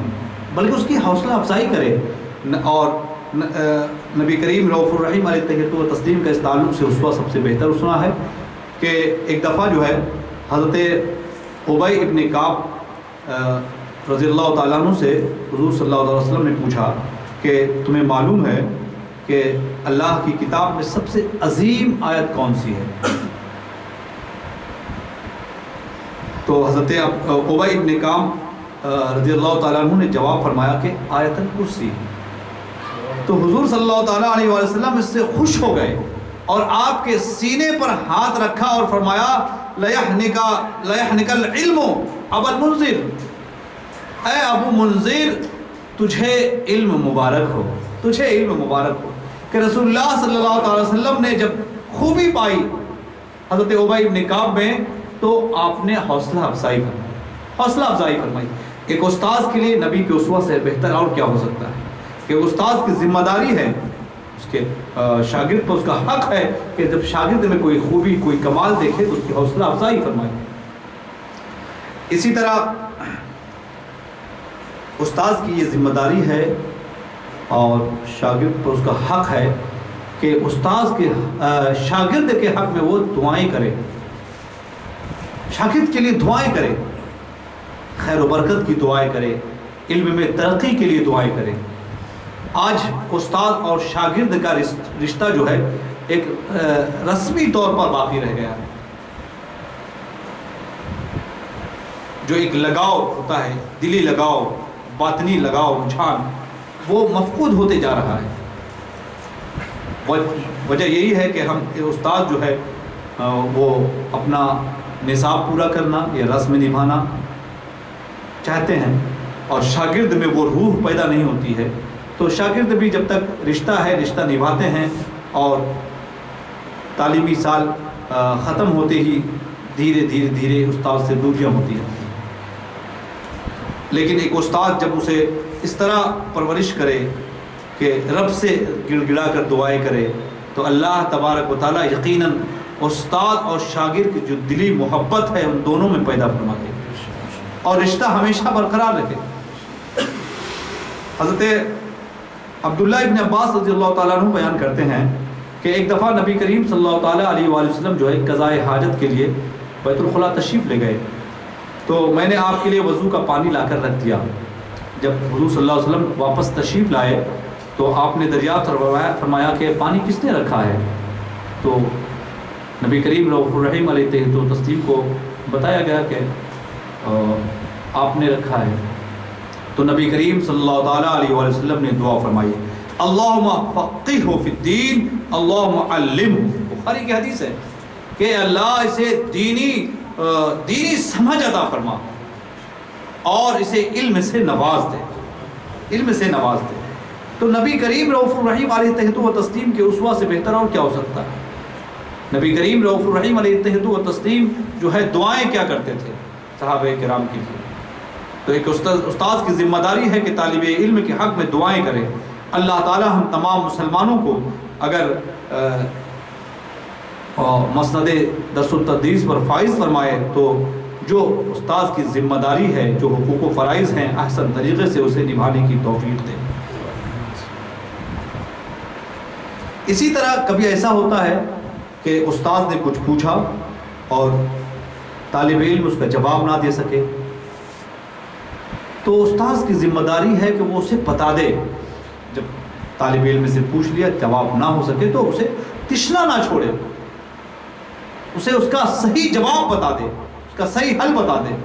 Speaker 2: بلکہ اس کی حوصلہ افزائی کرے۔ اور نبی کریم رؤوف الرحیم علیہ تحیۃ و تسلیم کا اس تعلق سے اسوہ سب سے بہتر اسوہ ہے کہ ایک دفعہ جو ہے حضرت ابی ابن کعب رضی اللہ تعالیٰ عنہ سے حضور صلی اللہ علیہ وسلم نے پوچھا کہ تمہیں معلوم ہے کہ اللہ کی کتاب میں سب سے عظیم آیت کون سی ہے؟ تو حضرت ابی ابن کعب رضی اللہ تعالیٰ عنہ نے جواب فرمایا کہ آیت الکرسی۔ تو حضور صلی اللہ تعالیٰ علیہ وسلم اس سے خوش ہو گئے اور آپ کے سینے پر ہاتھ رکھا اور فرمایا لَيَحْنِكَ الْعِلْمُ ابا المنذر، اے ابو منذر تجھے علم مبارک ہو، تجھے علم مبارک ہو۔ کہ رسول اللہ صلی اللہ تعالی وسلم نے جب خوبی پائی حضرت ابی ابن کعب میں تو آپ نے حوصلہ افزائی فرمائی۔ ایک استاذ کے لیے نبی کے اسوہ سے بہتر اور کیا ہو سکتا ہے کہ استاذ کی ذمہ داری ہے، اس کے شاگرد پر اس کا حق ہے کہ جب شاگرد میں کوئی خوبی، کوئی کمال دیکھے تو اس کی حوصلہ افزائی فرمائے۔ اسی طرح استاذ کی یہ ذمہ داری ہے اور شاگرد پر اس کا حق ہے کہ استاذ کے شاگرد کے حق میں وہ دعائیں کرے، شاگرد کے لیے دعائیں کرے، خیر و برکت کی دعائیں کرے، علم میں ترقی کے لیے دعائیں کرے۔ آج استاد اور شاگرد کا رشتہ جو ہے ایک رسمی طور پر باقی رہ گیا ہے، جو ایک لگاؤ ہوتا ہے، دلی لگاؤ، باطنی لگاؤ، رجحان، وہ مفقود ہوتے جا رہا ہے۔ وجہ یہی ہے کہ ہم استاد جو ہے وہ اپنا نصاب پورا کرنا یا رسم نبھانا چاہتے ہیں، اور شاگرد میں وہ روح پیدا نہیں ہوتی ہے، تو شاگرد بھی جب تک رشتہ ہے رشتہ نبھاتے ہیں، اور تعلیمی سال ختم ہوتے ہی دھیرے دھیرے دھیرے استاد سے دوریاں ہوتی ہیں۔ لیکن ایک استاد جب اسے اس طرح پرورش کرے کہ رب سے گڑ گڑا کر دعائیں کرے، تو اللہ تبارک و تعالیٰ یقیناً استاد اور شاگرد کی جو دلی محبت ہے ان دونوں میں پیدا فرماتے ہیں اور رشتہ ہمیشہ برقرار رکھے۔ حضرت عبداللہ ابن عباس رضی اللہ تعالیٰ عنہ بیان کرتے ہیں کہ ایک دفعہ نبی کریم صلی اللہ تعالیٰ علیہ وآلہ وسلم جو ہے قضائے حاجت کے لیے بیت الخلاء تشریف لے گئے، تو میں نے آپ کے لیے وضو کا پانی لا کر رکھ دیا۔ جب حضور صلی اللہ علیہ وسلم واپس تشریف لائے تو آپ نے دریافت فرمایا کہ پانی کس نے رکھا ہے؟ تو نبی کریم رؤوف الرحیم علیہ تہت و تسلیم کو بتایا گیا کہ آپ نے رکھا ہے۔ تو نبی کریم صلی اللہ تعالیٰ علیہ وآلہ وسلم نے دعا فرمائی، اللہم فقہہ فی الدین اللہم علمہ۔ بخاری کی حدیث ہے کہ اللہ اسے دینی سمجھ عطا فرما اور اسے علم سے نواز دے، علم سے نواز دے۔ تو نبی کریم رؤوف الرحیم علیہ تہت و تسلیم کے اسوہ سے بہتر اور کیا ہو سکتا ہے؟ نبی کریم رؤوف الرحیم علیہ تہت و تسلیم جو ہے دعائیں کیا کرتے تھے صحابہ کرام کے لیے۔ تو ایک استاذ کی ذمہ داری ہے کہ طالب علم کے حق میں دعائیں کرے۔ اللہ تعالی ہم تمام مسلمانوں کو اگر مسند درس التدریس پر فائز فرمائے تو جو استاذ کی ذمہ داری ہے، جو حقوق و فرائض ہیں، احسن طریقے سے اسے نبھانے کی توفیق دے۔ اسی طرح کبھی ایسا ہوتا ہے کہ استاذ نے کچھ پوچھا اور طالب علم اس کا جواب نہ دے سکے، تو استاذ کی ذمہ داری ہے کہ وہ اسے بتا دے۔ جب طالب علم سے پوچھ لیا جواب نہ ہو سکے تو اسے تشنا نہ چھوڑے، اسے اس کا صحیح جواب بتا دے، اس کا صحیح حل بتا دے۔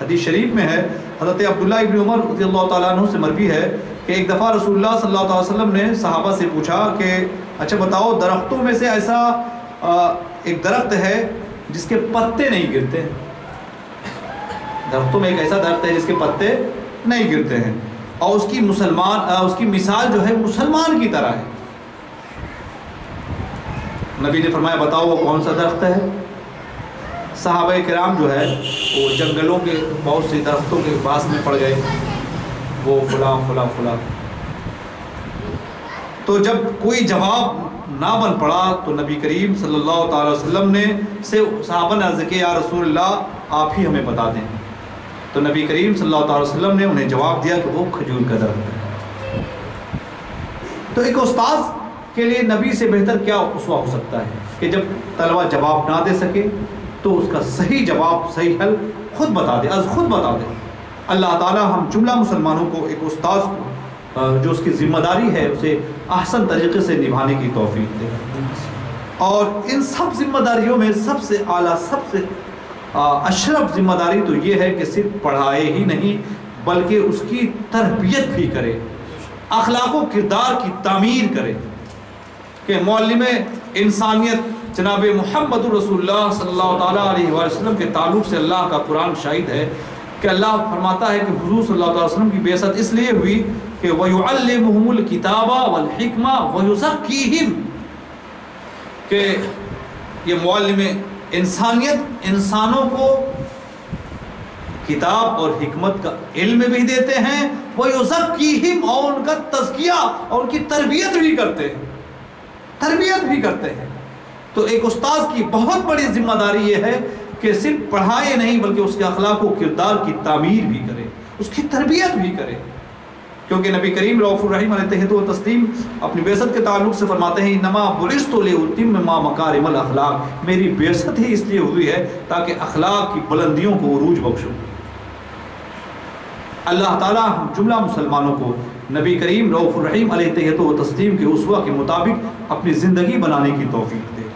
Speaker 2: حدیث شریف میں ہے، حضرت عبداللہ ابن عمر رضی اللہ تعالیٰ عنہ سے مروی ہے کہ ایک دفعہ رسول اللہ صلی اللہ علیہ وسلم نے صحابہ سے پوچھا کہ اچھا بتاؤ، درختوں میں سے ایسا ایک درخت ہے جس کے پتے نہیں گرتے، درختوں میں ایک ایسا درخت ہے جس کے پتے نہیں گرتے ہیں، اور اس کی مثال جو ہے مسلمان کی طرح ہے۔ نبی نے فرمایا بتاؤ وہ کون سا درخت ہے؟ صحابہ کرام جو ہے وہ جنگلوں کے بہت سے درختوں کے پاس میں پڑ گئے، وہ فلاں فلاں فلاں۔ تو جب کوئی جواب نہ بن پڑا تو نبی کریم صلی اللہ تعالی وسلم نے صحابہ نے عرض کیا یا رسول اللہ آپ ہی ہمیں بتا دیں۔ تو نبی کریم صلی اللہ تعالی وسلم نے انہیں جواب دیا کہ وہ کھجور کا درخت ہے۔ تو ایک استاذ کے لیے نبی سے بہتر کیا اسوہ ہو سکتا ہے کہ جب طلبہ جواب نہ دے سکے تو اس کا صحیح جواب صحیح حل خود بتا دے، خود بتا دے۔ اللہ تعالی ہم جملہ مسلمانوں کو ایک استاذ کو جو اس کی ذمہ داری ہے اسے احسن طریقے سے نبھانے کی توفیق دے، اور ان سب ذمہ داریوں میں سب سے اعلیٰ سب سے اشرف ذمہ داری تو یہ ہے کہ صرف پڑھائے ہی نہیں بلکہ اس کی تربیت بھی کرے، اخلاق و کردار کی تعمیر کرے۔ کہ معلم انسانیت جناب محمد رسول اللہ صلی اللہ تعالیٰ علیہ وسلم کے تعلق سے اللہ کا قرآن شاہد ہے کہ اللہ فرماتا ہے کہ حضور صلی اللہ علیہ وسلم کی بعثت اس لیے ہوئی کہ وَيُعَلِّمُهُمُ الْكِتَابَ وَالْحِكْمَةَ وَيُزَكِّيهِمْ، کہ یہ معلم انسانیت انسانوں کو کتاب اور حکمت کا علم بھی دیتے ہیں، وَيُزَكِّيهِمْ، اور ان کا تزکیہ اور ان کی تربیت بھی کرتے ہیں، تربیت بھی کرتے ہیں۔ تو ایک استاذ کی بہت بڑی ذمہ داری یہ ہے کہ صرف پڑھائے نہیں بلکہ اس کے اخلاق و کردار کی تعمیر بھی کرے، اس کی تربیت بھی کرے، کیونکہ نبی کریم رؤوف الرحیم علیہ تہت و تسلیم اپنی بعثت کے تعلق سے فرماتے ہیں انما بعثت لأتمم مکارم الاخلاق، میری بعثت ہی اس لیے ہوئی ہے تاکہ اخلاق کی بلندیوں کو عروج بخشوں۔ اللہ تعالیٰ ہم جملہ مسلمانوں کو نبی کریم رؤوف الرحیم علیہ تہت و تسلیم کے اسوہ کے مطابق اپنی زندگی بنانے کی توفیق دے،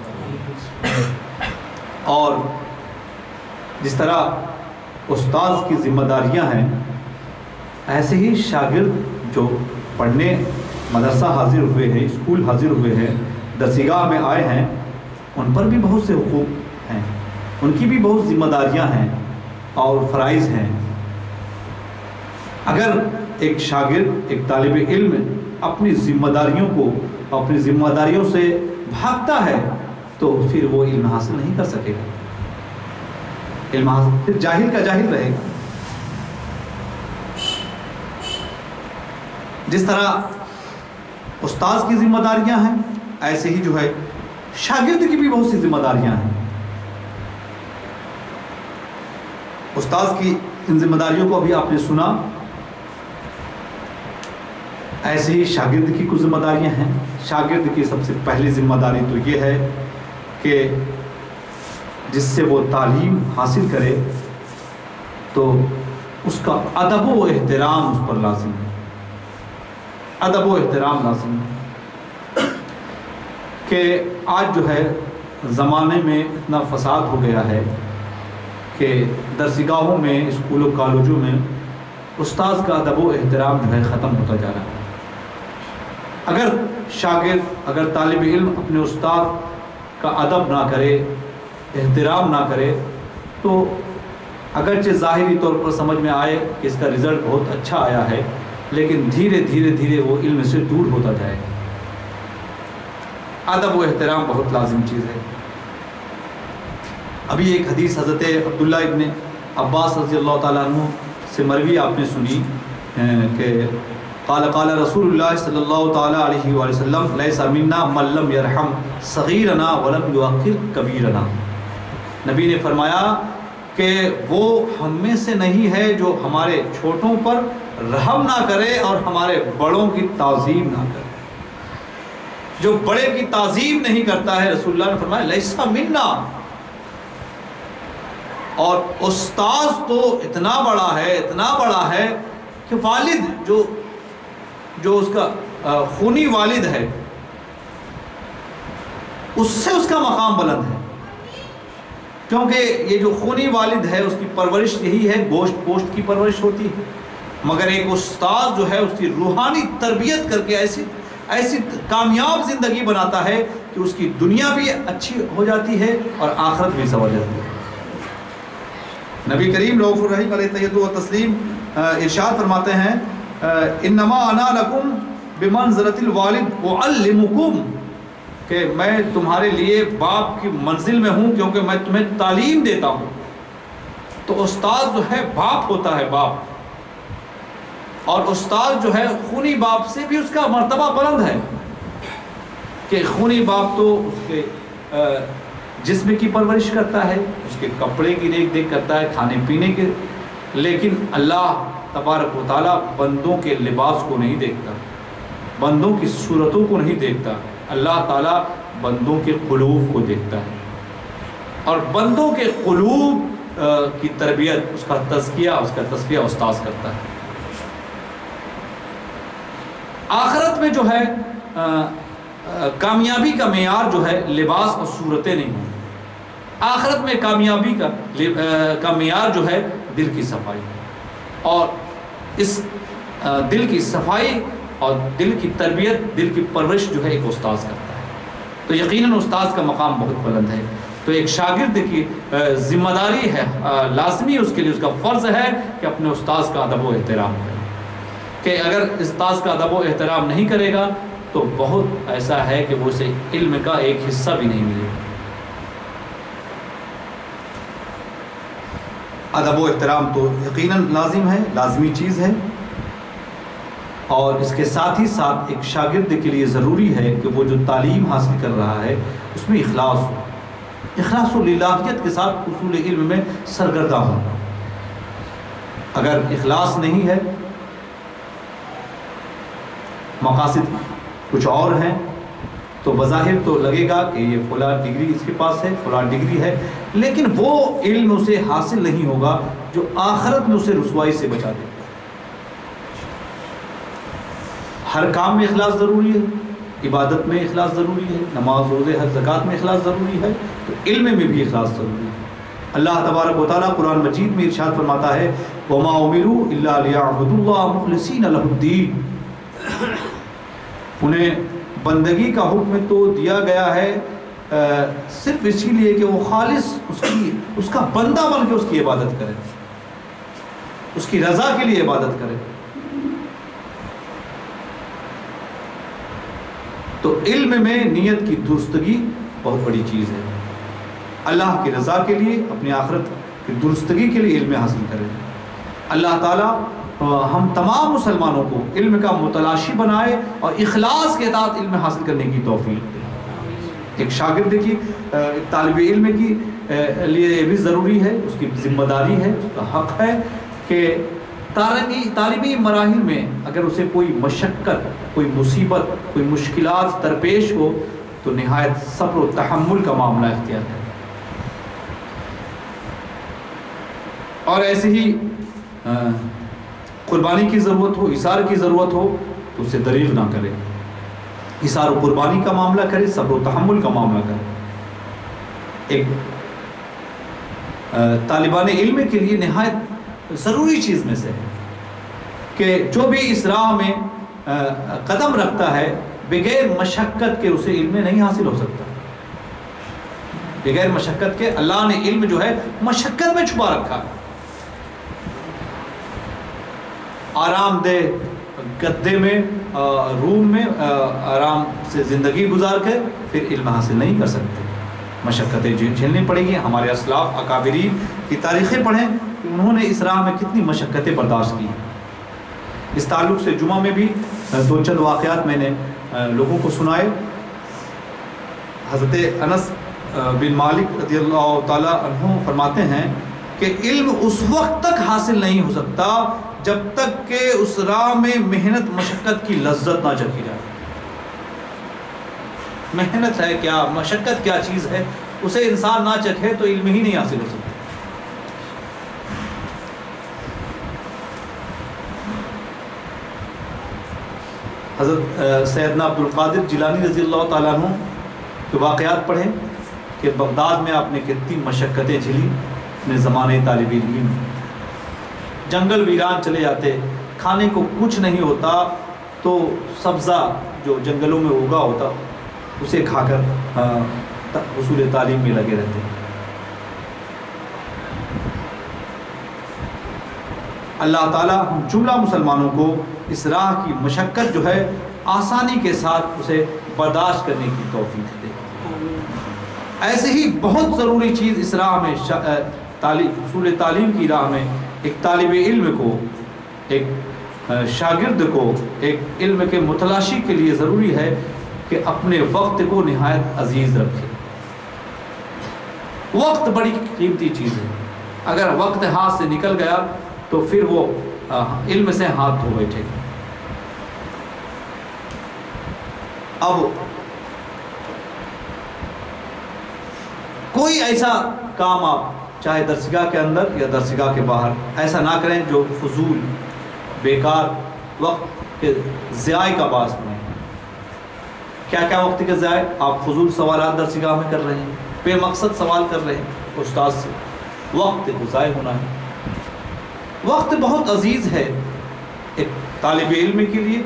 Speaker 2: اور جس طرح استاذ کی ذمہ داریاں ہیں ایسے ہی شاگرد جو پڑھنے مدرسہ حاضر ہوئے ہیں، اسکول حاضر ہوئے ہیں،
Speaker 1: درسگاہ میں آئے ہیں ان پر بھی بہت سے حقوق ہیں، ان کی بھی بہت ذمہ داریاں ہیں اور فرائض ہیں۔ اگر ایک شاگرد، ایک طالب علم اپنی ذمہ داریوں کو، اپنی ذمہ داریوں سے بھاگتا ہے تو پھر وہ علم حاصل نہیں کر سکے گا، علم حاصل پھر جاہل کا جاہل رہے گا۔ جس طرح استاذ کی ذمہ داریاں ہیں، ایسے ہی جو ہے شاگرد کی بھی بہت سی ذمہ داریاں ہیں۔ استاذ کی ان ذمہ داریوں کو ابھی آپ نے سنا، ایسے ہی شاگرد کی کچھ ذمہ داریاں ہیں۔ شاگرد کی سب سے پہلی ذمہ داری تو یہ ہے کہ جس سے وہ تعلیم حاصل کرے تو اس کا ادب و احترام اس پر لازم ہے، ادب و احترام لازم ہے۔ کہ آج جو ہے زمانے میں اتنا فساد ہو گیا ہے کہ درسگاہوں میں، اسکول و کالجوں میں استاذ کا ادب و احترام جو ہے ختم ہوتا جا رہا ہے۔ اگر شاگرد، اگر طالب علم اپنے استاد کا ادب نہ کرے، احترام نہ کرے تو اگرچہ ظاہری طور پر سمجھ میں آئے کہ اس کا رزلٹ بہت اچھا آیا ہے، لیکن دھیرے دھیرے وہ علم سے دور ہوتا جائے گا۔ ادب و احترام بہت لازم چیز ہے۔ ابھی ایک حدیث حضرت عبداللہ ابن عباس رضی اللہ تعالیٰ عنہ سے مروی آپ نے سنی کہ قال قال رسول اللہ صلی اللہ تعالیٰ علیہ وآلہ وسلم لیس منا من لم یرحم صغیرنا ولم یوقر کبیرنا۔ نبی نے فرمایا کہ وہ ہم میں سے نہیں ہے جو ہمارے چھوٹوں پر رحم نہ کرے اور ہمارے بڑوں کی تعظیم نہ کرے۔ جو بڑے کی تعظیم نہیں کرتا ہے، رسول اللہ نے فرمایا لیس منا۔ اور استاذ تو اتنا بڑا ہے کہ والد جو اس کا خونی والد ہے، اس سے اس کا مقام بلند ہے، کیونکہ یہ جو خونی والد ہے اس کی پرورش یہی ہے، گوشت پوشت کی پرورش ہوتی ہے، مگر ایک استاذ جو ہے اس کی روحانی تربیت کر کے ایسی کامیاب زندگی بناتا ہے کہ اس کی دنیا بھی اچھی ہو جاتی ہے اور آخرت بھی سنور جاتی ہے۔ نبی کریم رؤوف الرحیم علیہ تحیۃ و تسلیم ارشاد فرماتے ہیں انما انا لکم بمنزلۃ الوالد اعلمکم، کہ میں تمہارے لیے باپ کی منزل میں ہوں کیونکہ میں تمہیں تعلیم دیتا ہوں۔ تو استاد جو ہے باپ ہوتا ہے، باپ، اور استاد جو ہے خونی باپ سے بھی اس کا مرتبہ بلند ہے، کہ خونی باپ تو اس کے جسم کی پرورش کرتا ہے، اس کے کپڑے کی دیکھ دیکھ کرتا ہے، کھانے پینے کے، لیکن اللہ تبارک و تعالیٰ بندوں کے لباس کو نہیں دیکھتا، بندوں کی صورتوں کو نہیں دیکھتا، اللہ تعالیٰ بندوں کے قلوب کو دیکھتا ہے، اور بندوں کے قلوب کی تربیت، اس کا تزکیہ استاذ کرتا ہے۔ آخرت میں جو ہے کامیابی کا معیار جو ہے لباس اور صورتیں نہیں ہیں، آخرت میں کامیابی کا معیار جو ہے دل کی صفائی، اور اس دل کی صفائی اور دل کی تربیت، دل کی پرورش جو ہے ایک استاذ کرتا ہے۔ تو یقیناً استاذ کا مقام بہت بلند ہے۔ تو ایک شاگرد کی ذمہ داری ہے، لازمی اس کے لیے، اس کا فرض ہے کہ اپنے استاذ کا ادب و احترام کرے، کہ اگر استاذ کا ادب و احترام نہیں کرے گا تو بہت ایسا ہے کہ وہ اسے علم کا ایک حصہ بھی نہیں ملے گا۔ ادب و احترام تو یقیناً لازم ہے، لازمی چیز ہے، اور اس کے ساتھ ہی ساتھ ایک شاگرد کے لیے ضروری ہے کہ وہ جو تعلیم حاصل کر رہا ہے اس میں اخلاص ہو، اخلاص و للہیت کے ساتھ اصول علم میں سرگردہ ہو۔ اگر اخلاص نہیں ہے، مقاصد کچھ اور ہیں، تو بظاہر تو لگے گا کہ یہ فلاں ڈگری اس کے پاس ہے، فلاں ڈگری ہے، لیکن وہ علم اسے حاصل نہیں ہوگا جو آخرت میں اسے رسوائی سے بچا دے۔ ہر کام میں اخلاص ضروری ہے، عبادت میں اخلاص ضروری ہے، نماز روزے حج زکوٰۃ میں اخلاص ضروری ہے، تو علم میں بھی اخلاص ضروری ہے۔ اللہ تبارک و تعالیٰ قرآن مجید میں ارشاد فرماتا ہے وَمَا أُمِرُوا إِلَّا لِيَعْبُدُوا اللَّهَ مُخْلِصِينَ لَهُ الدِّينَ، انہیں
Speaker 2: بندگی کا حکم تو دیا گیا ہے صرف اسی لیے کہ وہ خالص اس کا بندہ بن کے اس کی عبادت کرے، اس کی رضا کے لیے عبادت کرے۔ تو علم میں نیت کی درستگی بہت بڑی چیز ہے۔ اللہ کی رضا کے لیے، اپنی آخرت کی درستگی کے لیے علم حاصل کریں۔ اللہ تعالیٰ ہم تمام مسلمانوں کو علم کا متلاشی بنائے اور اخلاص کے ساتھ علم حاصل کرنے کی توفیق دے۔ ایک شاگرد کی، ایک طالب علم کی لیے یہ بھی ضروری ہے، اس کی ذمہ داری ہے، اس کا حق ہے کہ تعلیمی مراحل میں اگر اسے کوئی مشقت، کوئی مصیبت، کوئی مشکلات درپیش ہو تو نہایت صبر و تحمل کا معاملہ اختیار کرے، اور ایسے ہی قربانی کی ضرورت ہو، اثار کی ضرورت ہو تو اسے دریغ نہ کرے، اثار و قربانی کا معاملہ کرے، صبر و تحمل کا معاملہ کرے۔ ایک طالبان علم کے لیے نہایت ضروری چیز میں سے ہے کہ جو بھی اس راہ میں قدم رکھتا ہے بغیر مشقت کے اسے علم نہیں حاصل ہو سکتا۔ بغیر مشقت کے اللہ نے علم جو ہے مشقت میں چھپا رکھا ہے۔ آرام دہ گدے میں، روم میں آرام سے زندگی گزار کے پھر علم حاصل نہیں کر سکتے، مشقتیں جھیلنی پڑیں گی۔ ہمارے اسلاف اکابرین کی تاریخیں پڑھیں کہ انہوں نے اس راہ میں کتنی مشقتیں برداشت کی۔ اس تعلق سے جمعہ میں بھی دو چند واقعات میں نے لوگوں کو سنائے۔ حضرت انس بن مالک رضی اللہ تعالیٰ عنہ فرماتے ہیں کہ علم اس وقت تک حاصل نہیں ہو سکتا جب تک کہ اس راہ میں محنت مشقت کی لذت نہ چکھی جائے۔ محنت ہے کیا، مشقت کیا چیز ہے، اسے انسان نہ چکھے تو علم ہی نہیں حاصل ہو سکتا۔ حضرت سیدنا عبد القادر جیلانی رضی اللہ تعالیٰ عنہ کے واقعات پڑھیں کہ بغداد میں آپ نے کتنی مشقتیں جھیلی اپنے زمانے طالب علمی میں۔ جنگل ویران چلے جاتے، کھانے کو کچھ نہیں ہوتا تو سبزہ جو جنگلوں میں اگا ہوتا اسے کھا کر حصول تعلیم میں لگے رہتے۔ اللہ تعالیٰ ہم جملہ مسلمانوں کو اس راہ کی مشقت جو ہے آسانی کے ساتھ اسے برداشت کرنے کی توفیق دے۔ ایسے ہی بہت ضروری چیز اس راہ میں حصول تعلیم کی راہ میں ایک طالب علم کو، ایک شاگرد کو ایک علم کے متلاشی کے لیے ضروری ہے کہ اپنے وقت کو نہایت عزیز رکھے۔ وقت بڑی قیمتی چیز ہے، اگر وقت ہاتھ سے نکل گیا تو پھر وہ علم سے ہاتھ دھو بیٹھے گا۔ اب کوئی ایسا کام آپ چاہے درسگاہ کے اندر یا درسگاہ کے باہر ایسا نہ کریں جو فضول بیکار وقت کے ضیاع کا باعث بنے۔ کیا کیا وقت کے ضیاع؟ آپ فضول سوالات درسگاہ میں کر رہے ہیں، بے مقصد سوال کر رہے ہیں استاد سے، وقت کو ضائع ہونا ہے۔ وقت بہت عزیز ہے ایک طالب علم کے لیے،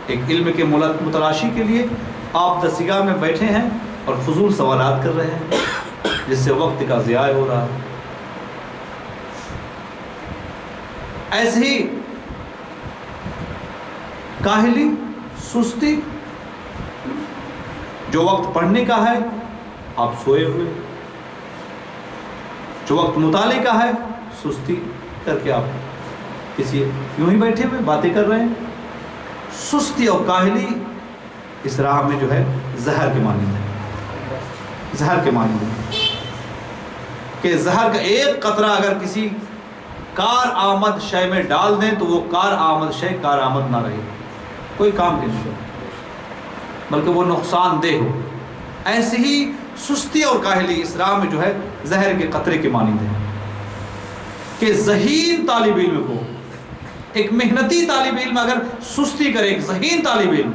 Speaker 2: ایک علم کے متلاشی کے لیے۔ آپ درسگاہ میں بیٹھے ہیں اور فضول سوالات کر رہے ہیں جس سے وقت کا ضیاع ہو رہا ہے۔ ایسے ہی کاہلی، سستی، جو وقت پڑھنے کا ہے آپ سوئے ہوئے، جو وقت مطالعے کا ہے سستی کر کے آپ کسی یوں ہی بیٹھے ہوئے باتیں کر رہے ہیں۔ سستی اور کاہلی اس راہ میں جو ہے زہر کے مانند ہے، زہر کے مانند ہے کہ زہر کا ایک قطرہ اگر کسی کار آمد شے میں ڈال دیں تو وہ کار آمد شے کار آمد نہ رہے، کوئی کام نہیں ہو بلکہ وہ نقصان دہ ہو۔ ایسے ہی سستی اور کاہلی اس راہ میں جو ہے زہر کے قطرے کے مانند ہے کہ ذہین طالب علم کو، ایک محنتی طالب علم اگر سستی کرے، ایک ذہین طالب علم،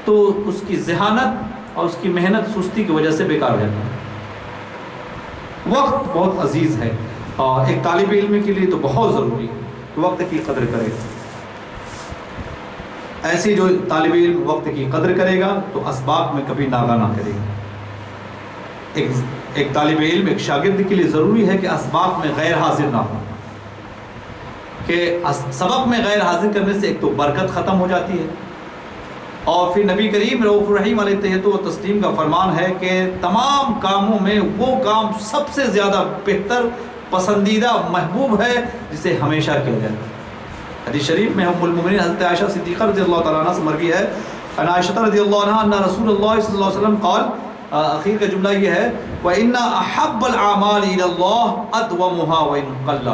Speaker 2: تو اس کی ذہانت اور اس کی محنت سستی کی وجہ سے بیکار ہو جاتی ہے۔ وقت بہت عزیز ہے اور ایک طالب علم کے لیے تو بہت ضروری ہے کہ وقت کی قدر کرے۔ ایسی جو طالب علم وقت کی قدر کرے گا تو اسباق میں کبھی ناغہ نہ کرے گا۔ ایک طالب علم، ایک شاگرد کے لیے ضروری ہے کہ اسباق میں غیر حاضر نہ ہو، کہ سبق میں غیر حاضر کرنے سے ایک تو برکت ختم ہو جاتی ہے، اور پھر نبی کریم رؤوف الرحیم علیہ التحیۃ و تسلیم کا فرمان ہے کہ تمام کاموں میں وہ کام سب سے زیادہ بہتر، پسندیدہ، محبوب ہے جسے ہمیشہ کیا جائے۔ حدیث شریف میں ام المؤمنین حضرت عائشہ صدیقہ رضی اللہ تعالیٰ عنہ سے مروی ہے، ان عائشہ رضی اللہ عنہ ان رسول اللہ صلی اللہ علیہ وسلم قال، اخیر کا جملہ یہ ہے وَإِنَّ أَحَبَّ الْأَعْمَالِ إِلَى اللَّهِ أَدْوَمُهَا وَإِنْ قَلَّ۔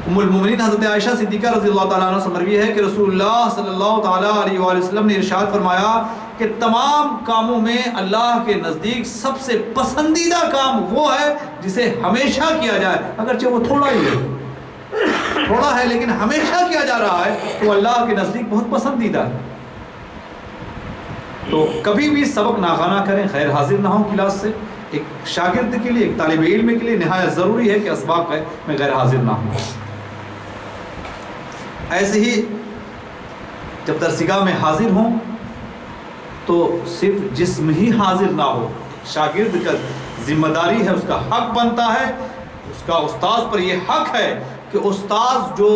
Speaker 2: ام المؤمنین حضرت عائشہ صدیقہ رضی اللہ تعالیٰ عنہ سے مروی ہے کہ رسول اللہ صلی اللہ تعالیٰ علیہ وآلہ وسلم نے ارشاد فرمایا کہ تمام کاموں میں اللہ کے نزدیک سب سے پسندیدہ کام وہ ہے جسے ہمیشہ کیا جائے، اگرچہ وہ تھوڑا ہی ہے، تھوڑا ہے لیکن ہمیشہ کیا جا رہا ہے تو اللہ کے نزدیک بہت پسندیدہ ہے۔ تو کبھی بھی سبق ناغہ نہ کریں، غیر حاضر نہ ہوں کلاس سے۔ ایک شاگرد کے لیے، ایک طالب علم کے لیے نہایت ضروری ہے کہ اسباق میں غیر حاضر نہ ہوں۔ ایسے ہی جب درسگاہ میں حاضر ہوں تو صرف جسم ہی حاضر نہ ہو، شاگرد کا ذمہ داری ہے، اس کا حق بنتا ہے، اس کا استاذ پر یہ حق ہے کہ استاذ جو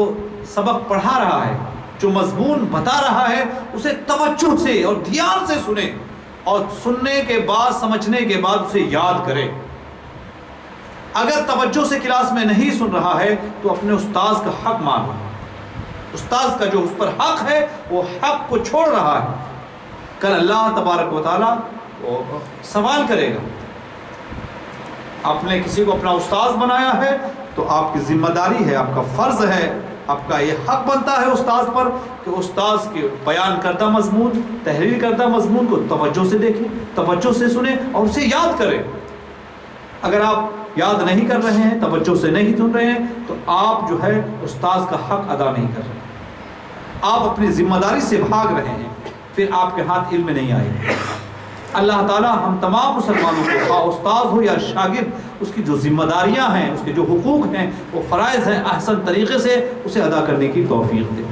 Speaker 2: سبق پڑھا رہا ہے، جو مضمون بتا رہا ہے، اسے توجہ سے اور دھیان سے سنے، اور سننے کے بعد، سمجھنے کے بعد اسے یاد کرے۔ اگر توجہ سے کلاس میں نہیں سن رہا ہے تو اپنے استاذ کا حق مان رہا ہے، استاذ کا جو اس پر حق ہے وہ حق کو چھوڑ رہا ہے، کل اللہ تبارک و تعالیٰ سوال کرے گا۔ آپ نے کسی کو اپنا استاذ بنایا ہے تو آپ کی ذمہ داری ہے، آپ کا فرض ہے، آپ کا یہ حق بنتا ہے استاذ پر کہ استاذ کے بیان کردہ مضمون، تحریر کردہ مضمون کو توجہ سے دیکھیں، توجہ سے سنیں اور اسے یاد کریں۔ اگر آپ یاد نہیں کر رہے ہیں، توجہ سے نہیں سن رہے ہیں تو آپ جو ہے استاذ کا حق ادا نہیں کر رہے، آپ اپنی ذمہ داری سے بھاگ رہے ہیں، پھر آپ کے ہاتھ علم نہیں آئے گا۔ اللہ تعالیٰ ہم تمام مسلمانوں کو، خواہ استاذ ہو یا شاگرد، اس کی جو ذمہ داریاں ہیں، اس کے جو حقوق ہیں، وہ فرائض ہیں، احسن طریقے سے اسے ادا کرنے کی توفیق دے۔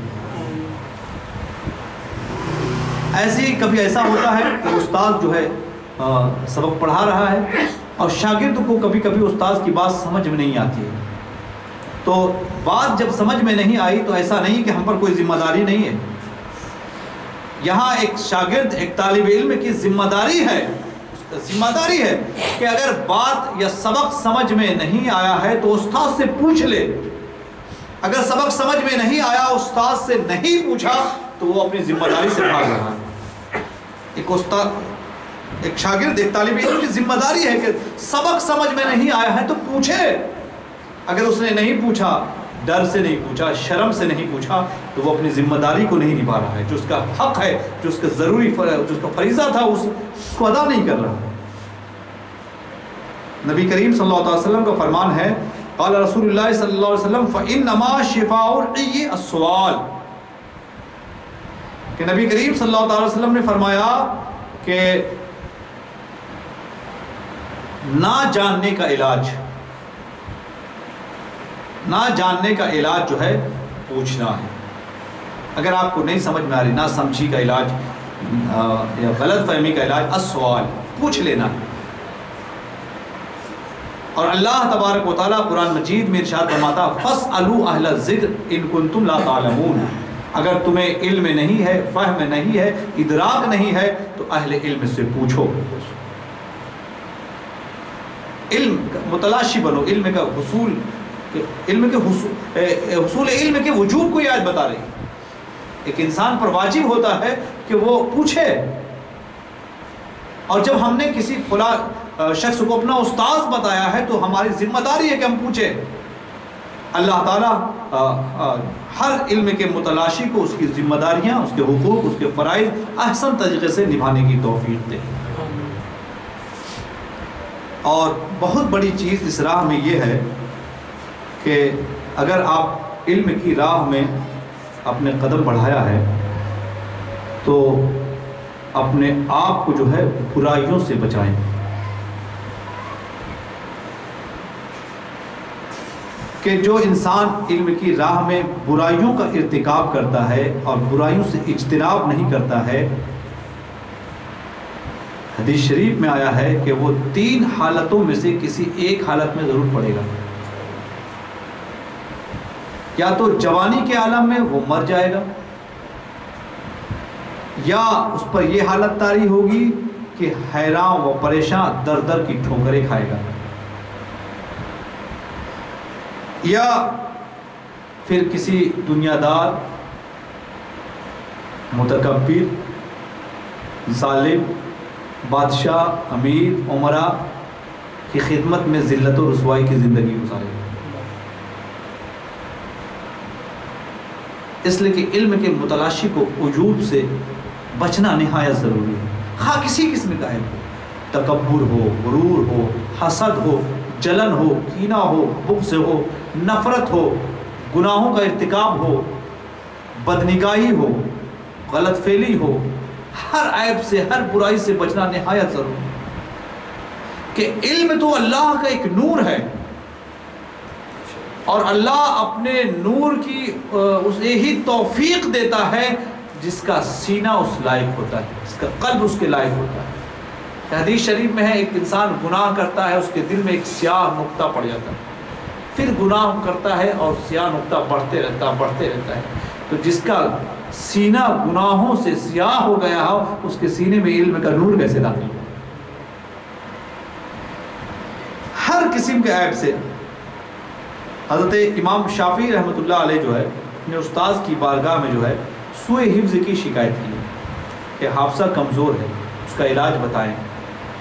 Speaker 2: کبھی ایسا ہوتا ہے کہ استاذ جو ہے سبق پڑھا رہا ہے اور شاگرد کو کبھی کبھی استاذ کی بات سمجھ میں نہیں آتی ہے، تو بات جب سمجھ میں نہیں آئی تو ایسا نہیں کہ ہم پر کوئی ذمہ داری نہیں ہے، یہاں ایک شاگرد، ایک طالب علم کی ذمہ داری ہے، اس کا ذمہ داری ہے کہ اگر بات یا سبق سمجھ میں نہیں آیا ہے تو استاد سے پوچھ لے۔ اگر سبق سمجھ میں نہیں آیا، استاد سے نہیں پوچھا تو وہ اپنی ذمہ داری سے بھاگ رہا ہے۔ ایک شاگرد، ایک طالب علم کی ذمہ داری ہے کہ سبق سمجھ میں نہیں آیا ہے تو پوچھے۔ اگر اس نے نہیں پوچھا، ڈر سے نہیں پوچھا، شرم سے نہیں پوچھا، تو وہ اپنی ذمہ داری کو نہیں نبھا رہا ہے، جو اس کا حق ہے، جو اس کا ضروری جو اس کا فریضہ تھا، اس کو ادا نہیں کر رہا۔ نبی کریم صلی اللہ علیہ وسلم کا فرمان ہے، قال رسول اللہ صلی اللہ علیہ وسلم فَإِنَّمَا شِفَاءُ الْعِيِّ السُّؤَالُ، کہ نبی کریم صلی اللہ علیہ وسلم نے فرمایا کہ نہ جاننے کا علاج، نہ جاننے کا علاج جو ہے پوچھنا ہے۔ اگر آپ کو نہیں سمجھ میں آ رہی، نہ سمجھی کا علاج یا غلط فہمی کا علاج السوال، پوچھ لینا ہے۔ اور اللہ تبارک و تعالیٰ قرآن مجید میں ارشاد فرماتا فَاسْأَلُوا أَهْلَ الذِّكْرِ إِن كُنتُمْ لَا تَعْلَمُونَ، اگر تمہیں علم نہیں ہے، فہم نہیں ہے، ادراک نہیں ہے تو اہل علم سے پوچھو، علم متلاشی بنو، علم کا حصول، علم کے حصول علم کے وجوب کو یہ آج بتا رہی ہے۔ ایک انسان پر واجب ہوتا ہے کہ وہ پوچھے، اور جب ہم نے کسی فلاں شخص کو اپنا استاذ بتایا ہے تو ہماری ذمہ داری ہے کہ ہم پوچھیں۔ اللہ تعالیٰ ہر علم کے متلاشی کو اس کی ذمہ داریاں، اس کے حقوق، اس کے فرائض احسن طریقے سے نبھانے کی توفیق دے۔ اور بہت بڑی چیز اس راہ میں یہ ہے کہ اگر آپ علم کی راہ میں اپنے قدم بڑھایا ہے تو اپنے آپ کو جو ہے برائیوں سے بچائیں۔ کہ جو انسان علم کی راہ میں برائیوں کا ارتکاب کرتا ہے اور برائیوں سے اجتناب نہیں کرتا ہے، حدیث شریف میں آیا ہے کہ وہ 3 حالتوں میں سے کسی ایک حالت میں ضرور پڑے گا. یا تو جوانی کے عالم میں وہ مر جائے گا، یا اس پر یہ حالت طاری ہوگی کہ حیران و پریشان در در کی ٹھوکریں کھائے گا، یا پھر کسی دنیا دار متکبر ظالم بادشاہ امیر امراء کی خدمت میں ذلت و رسوائی کی زندگی گزارے گا. اس لیے کہ علم کے متلاشی کو عجوب سے بچنا نہایت ضروری ہے، خواہ کسی قسم کا علم ہو، تکبر ہو، غرور ہو، حسد ہو، جلن ہو، کینہ ہو، بغض ہو، نفرت ہو، گناہوں کا ارتکاب ہو، بدنگاہی ہو، غلط فعلی ہو، ہر عیب سے، ہر برائی سے بچنا نہایت ضروری ہے. کہ علم تو اللہ کا ایک نور ہے، اور اللہ اپنے نور کی اسے ہی توفیق دیتا ہے جس کا سینہ اس لائق ہوتا ہے، جس کا قلب اس کے لائق ہوتا ہے. حدیث شریف میں ہے ایک انسان گناہ کرتا ہے، اس کے دل میں ایک سیاہ نقطہ پڑ جاتا ہے، پھر گناہ کرتا ہے اور سیاہ نقطہ بڑھتے رہتا ہے. تو جس کا سینہ گناہوں سے سیاہ ہو گیا ہو، اس کے سینے میں علم کا نور کیسے داخل ہو؟ ہر قسم کے عیب سے. حضرت امام شافعی رحمۃ اللہ علیہ جو ہے اپنے استاذ کی بارگاہ میں جو ہے سوء حفظ کی شکایت کی کہ حافظہ کمزور ہے، اس کا علاج بتائیں.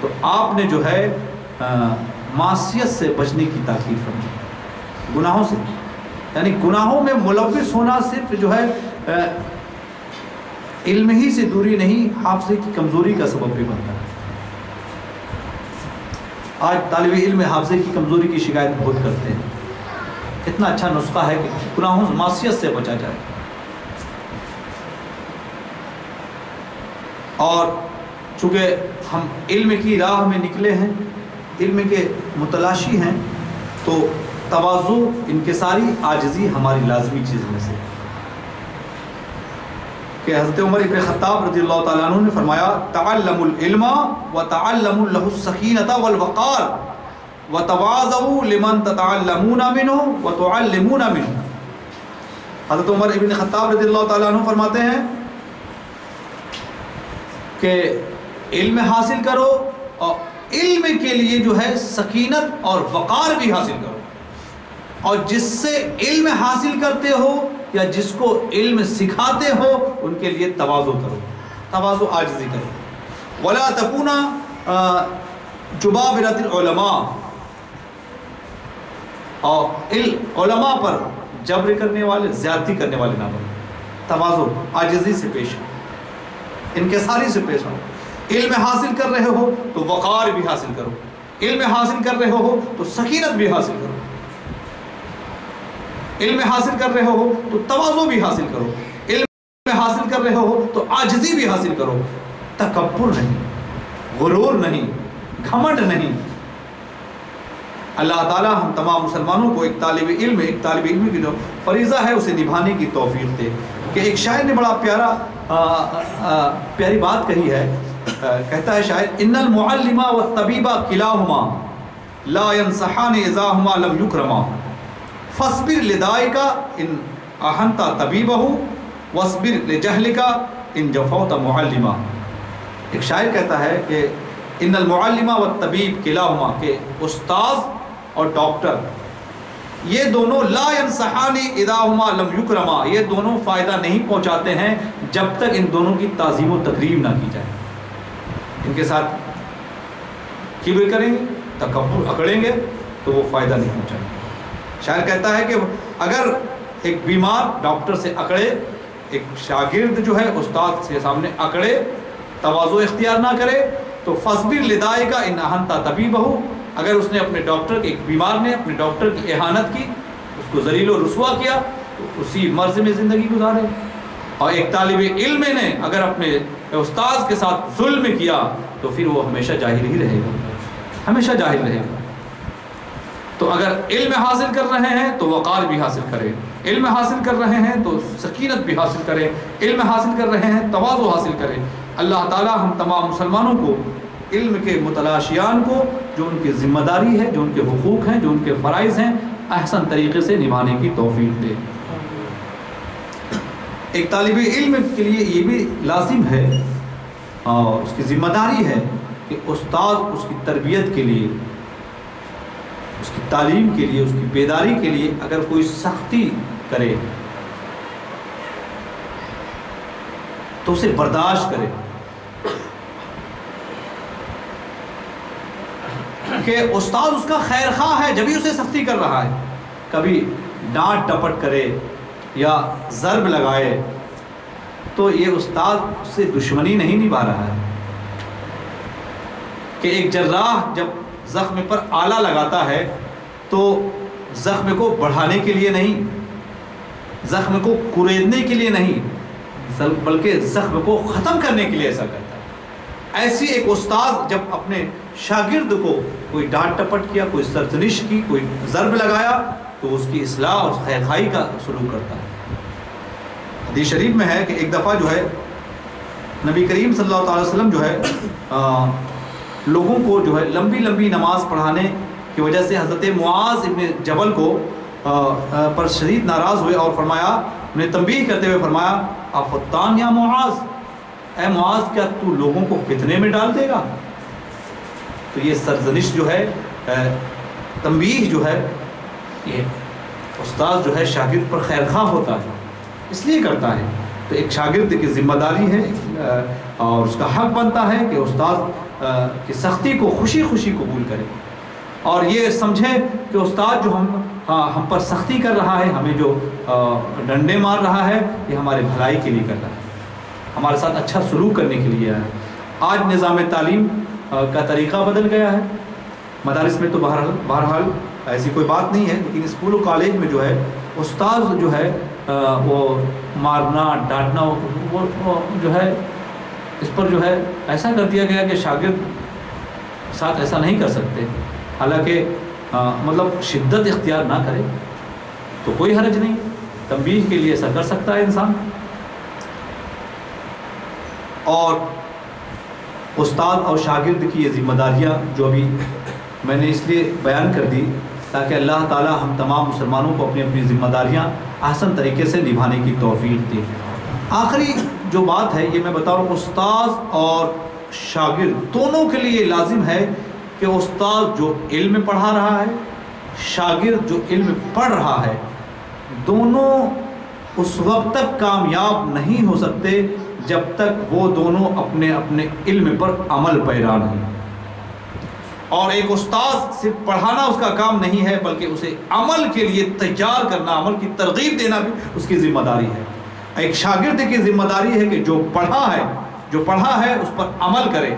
Speaker 2: تو آپ نے جو ہے معصیت سے بچنے کی تاکید فرمائی، گناہوں سے، یعنی گناہوں میں ملوث ہونا صرف جو ہے علم ہی سے دوری نہیں، حافظے کی کمزوری کا سبب بھی بنتا ہے. آج طالب علم حافظے کی کمزوری کی شکایت بہت کرتے ہیں. اتنا اچھا نسخہ ہے کہ گناہوں سے، معصیت سے بچا جائے. اور چونکہ ہم علم کی راہ میں نکلے ہیں، علم کے متلاشی ہیں، تو تواضع، انکساری، عاجزی ہماری لازمی چیز میں سے. کہ حضرت عمر ابن خطاب رضی اللہ تعالیٰ عنہ نے فرمایا تعلموا العلم وتعلموا له السکینۃ والوقار وتواضعوا لمن تتعلمون منه وتعلمون منه. حضرت عمر ابن خطاب رضی اللہ تعالیٰ عنہ فرماتے ہیں کہ علم حاصل کرو، اور علم کے لیے جو ہے سکینت اور وقار بھی حاصل کرو، اور جس سے علم حاصل کرتے ہو یا جس کو علم سکھاتے ہو ان کے لیے تواضع کرو، تواضع عاجزی کرو. ولا تکونا جبابرۃ العلماء، اور علماء پر جبر کرنے والے، زیادتی کرنے والے نہ بنو. تواضع، عاجزی سے پیش آؤ، انکساری سے پیش آؤ. علم حاصل کر رہے ہو تو وقار بھی حاصل کرو، علم حاصل کر رہے ہو تو سکینت بھی حاصل کرو، علم حاصل کر رہے ہو تو تواضع بھی حاصل کرو، علم حاصل کر رہے ہو تو عاجزی بھی حاصل کرو. تکبر نہیں، غرور نہیں، گھمنڈ نہیں. اللہ تعالیٰ ہم تمام مسلمانوں کو ایک طالب علم کی جو فریضہ ہے اسے نبھانے کی توفیق دے. کہ ایک شاعر نے بڑا پیاری بات کہی ہے. کہتا ہے شاعر ان المعلم والطبیب کلاہما لا ينصحان اذا ہما لم یکرما فاصبر لدائک ان اہنت طبیبہ واصبر لجہلک ان جفوت معلما. ایک شاعر کہتا ہے کہ ان المعلم والطبیب کلاہما، کہ استاذ اور ڈاکٹر یہ دونوں لا ينصحان اذا ہما لم یکرما، یہ دونوں فائدہ نہیں پہنچاتے ہیں جب تک ان دونوں کی تعظیم و تکریم نہ کی جائے. ان کے ساتھ کبر کریں گے، تکبر اکڑیں گے تو وہ فائدہ نہیں پہنچائیں گے. شاعر کہتا ہے کہ اگر ایک بیمار ڈاکٹر سے اکڑے، ایک شاگرد جو ہے استاد سے سامنے اکڑے، تواضع اختیار نہ کرے، تو فصبر لدائک ان اہنت طبیبہ، اگر اس نے اپنے ڈاکٹر کے، ایک بیمار نے اپنے ڈاکٹر کی اہانت کی، اس کو ذلیل و رسوا کیا، تو اسی مرض میں زندگی گزارے. اور ایک طالب علم نے اگر اپنے استاذ کے ساتھ ظلم کیا تو پھر وہ ہمیشہ جاہل ہی رہے گا، ہمیشہ جاہل رہے گا.
Speaker 1: تو اگر علم حاصل کر رہے ہیں تو وقار بھی حاصل کریں، علم حاصل کر رہے ہیں تو سکینت بھی حاصل کریں، علم حاصل کر رہے ہیں تواضع حاصل کریں۔ اللہ تعالیٰ ہم تمام مسلمانوں کو علم کے متلاشیان کو، جو ان کی ذمہ داری ہے، جو ان کے حقوق ہیں، جو ان کے فرائض ہیں، احسن طریقے سے نبھانے کی توفیق دے۔ ایک طالب علم کے لیے یہ بھی لازم ہے اور اس کی ذمہ داری ہے کہ استاد اس کی تربیت کے لیے، اس کی تعلیم کے لیے، اس کی بیداری کے لیے اگر کوئی سختی کرے تو اسے برداشت کرے، کہ استاد اس کا خیر خواہ ہے جبھی اسے سختی کر رہا ہے۔ کبھی ڈانٹ ٹپٹ کرے یا ضرب لگائے تو یہ استاد اس سے دشمنی نہیں نبھا رہا ہے۔ کہ ایک جراح جب زخم پر آلہ لگاتا ہے تو زخم کو بڑھانے کے لیے نہیں، زخم کو کریدنے کے لیے نہیں، بلکہ زخم کو ختم کرنے کے لیے ایسا کرتا ہے۔ ایسی ایک استاد جب اپنے شاگرد کو کوئی ڈانٹ ٹپٹ کیا، کوئی سرزنش کی، کوئی ضرب لگایا تو اس کی اصلاح اور خیر خواہی کا سلوک کرتا ہے۔ حدیث شریف میں ہے کہ ایک دفعہ جو ہے نبی کریم صلی اللہ علیہ وسلم جو ہے لوگوں کو جو ہے لمبی لمبی نماز پڑھانے کی وجہ سے حضرت معاذ ابن جبل کو پر شدید ناراض ہوئے اور فرمایا، انہیں تنبیہ کرتے ہوئے فرمایا، افتان یا معاذ، اے معاذ کیا تو لوگوں کو فتنے میں ڈال دے گا؟ تو یہ سرزنش جو ہے، تنبیہ جو ہے، یہ استاد جو ہے شاگرد پر خیر خواہ ہوتا ہے، اس لیے کرتا ہے۔ تو ایک شاگرد کی ذمہ داری ہے اور اس کا حق بنتا ہے کہ استاد کی سختی کو خوشی خوشی قبول کرے اور یہ سمجھے کہ استاد جو ہم پر سختی کر رہا ہے، ہمیں جو ڈنڈے مار رہا ہے، یہ ہمارے بھلائی کے لیے کر رہا ہے، ہمارے ساتھ اچھا سلوک کرنے کے لیے ہے۔ آج نظام تعلیم کا طریقہ بدل گیا ہے، مدارس میں تو بہرحال ایسی کوئی بات نہیں ہے، لیکن اسکول و کالج میں جو ہے استاد جو ہے وہ مارنا ڈانٹنا وہ جو ہے اس پر جو ہے ایسا کر دیا گیا کہ شاگرد ساتھ ایسا نہیں کر سکتے، حالانکہ مطلب شدت اختیار نہ کرے تو کوئی حرج نہیں، تنبیہ کے لیے ایسا کر سکتا ہے انسان۔ اور استاد اور شاگرد کی یہ ذمہ داریاں جو ابھی میں نے اس لیے بیان کر دی تاکہ اللہ تعالی ہم تمام مسلمانوں کو اپنی اپنی ذمہ داریاں احسن طریقے سے نبھانے کی توفیق دے۔ آخری جو بات ہے یہ میں بتا رہا ہوں، استاد اور شاگرد دونوں کے لیے لازم ہے کہ استاد جو علم پڑھا رہا ہے، شاگرد جو علم پڑھ رہا ہے، دونوں اس وقت تک کامیاب نہیں ہو سکتے جب تک وہ دونوں اپنے اپنے علم پر عمل پیرا نہیں۔ اور ایک استاد صرف پڑھانا اس کا کام نہیں ہے، بلکہ اسے عمل کے لیے تیار کرنا، عمل کی ترغیب دینا بھی اس کی ذمہ داری ہے۔ ایک شاگرد کی ذمہ داری ہے کہ جو پڑھا ہے اس پر عمل کرے،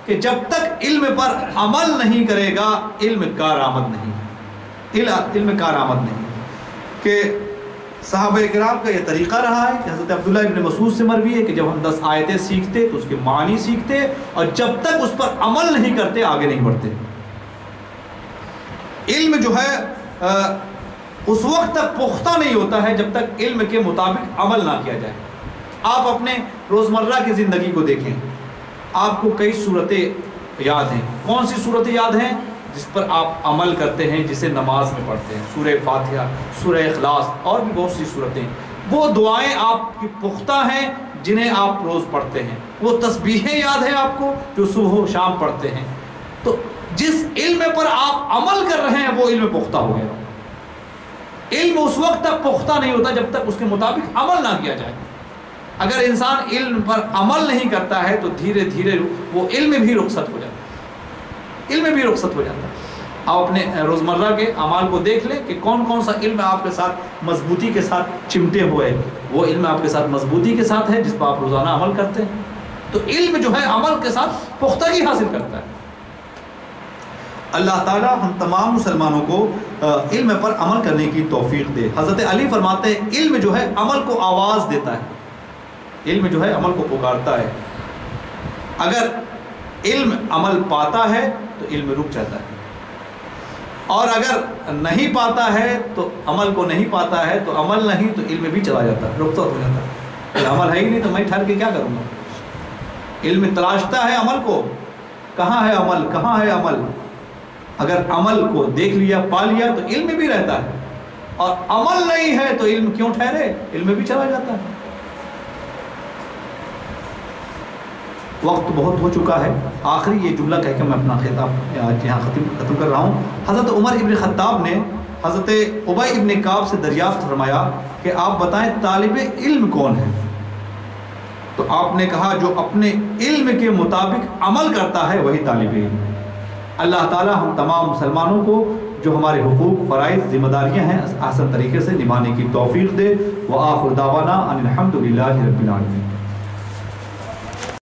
Speaker 1: کہ جب تک علم پر عمل نہیں کرے گا علم کارآمد نہیں۔ کہ صحابہ کرام کا یہ طریقہ رہا ہے کہ حضرت عبداللہ ابن مسعود سے مروی ہے کہ جب ہم 10 آیتیں سیکھتے تو اس کے معنی سیکھتے اور جب تک اس پر عمل نہیں کرتے آگے نہیں بڑھتے۔ علم جو ہے اس وقت تک پختہ نہیں ہوتا ہے جب تک علم کے مطابق عمل نہ کیا جائے۔ آپ اپنے روزمرہ کی زندگی کو دیکھیں، آپ کو کئی صورتیں یاد ہیں، کون سی صورتیں یاد ہیں جس پر آپ عمل کرتے ہیں، جسے نماز میں پڑھتے ہیں؟ سورہ فاتحہ، سورہ اخلاص اور بھی بہت سی صورتیں۔ وہ دعائیں آپ کی پختہ ہیں جنہیں آپ روز پڑھتے ہیں، وہ تسبیحیں یاد ہیں آپ کو جو صبح و شام پڑھتے ہیں۔ تو جس علم پر آپ عمل کر رہے ہیں وہ علم پختہ ہو گیا۔ علم اس وقت تک پختہ نہیں ہوتا جب تک اس کے مطابق عمل نہ کیا جائے۔ اگر انسان علم پر عمل نہیں کرتا ہے تو دھیرے دھیرے وہ علم بھی رخصت ہو جاتا ہے۔ آپ اپنے روزمرہ کے اعمال کو دیکھ لیں کہ کون کون سا علم آپ کے ساتھ مضبوطی کے ساتھ چمٹے ہوئے، وہ علم آپ کے ساتھ مضبوطی کے ساتھ ہے جس پر آپ روزانہ عمل کرتے ہیں۔ تو علم جو ہے عمل کے ساتھ پختگی حاصل کرتا ہے۔ اللہ تعالی ہم تمام مسلمانوں کو علم پر عمل کرنے کی توفیق دے۔ حضرت علی فرماتے ہیں علم جو ہے عمل کو آواز دیتا ہے، علم جو ہے عمل کو پکارتا ہے۔ اگر علم عمل پاتا ہے تو علم رک جاتا ہے،
Speaker 2: اور اگر نہیں پاتا ہے تو عمل کو نہیں پاتا ہے تو عمل نہیں تو علم بھی چلا جاتا ہے، رخصت ہو جاتا ہے۔ عمل ہے ہی نہیں تو میں ٹھہر کے کیا کروں گا؟ علم تلاشتا ہے عمل کو، کہاں ہے عمل، کہاں ہے عمل؟ اگر عمل کو دیکھ لیا، پا لیا تو علم بھی رہتا ہے، اور عمل نہیں ہے تو علم کیوں ٹھہرے؟ علم بھی چلا جاتا ہے۔ وقت بہت ہو چکا ہے، آخری یہ جملہ کہہ کے میں اپنا خطاب آج یہاں ختم کر رہا ہوں۔ حضرت عمر ابن خطاب نے حضرت ابی ابن کعب سے دریافت فرمایا کہ آپ بتائیں طالب علم کون ہے؟ تو آپ نے کہا جو اپنے علم کے مطابق عمل کرتا ہے وہی طالب علم ہے۔ اللہ تعالی ہم تمام مسلمانوں کو جو ہمارے حقوق، فرائض، ذمہ داریاں ہیں احسن طریقے سے نبھانے کی توفیق دے۔ وآخر دعوانا ان الحمد للہ رب العالمین۔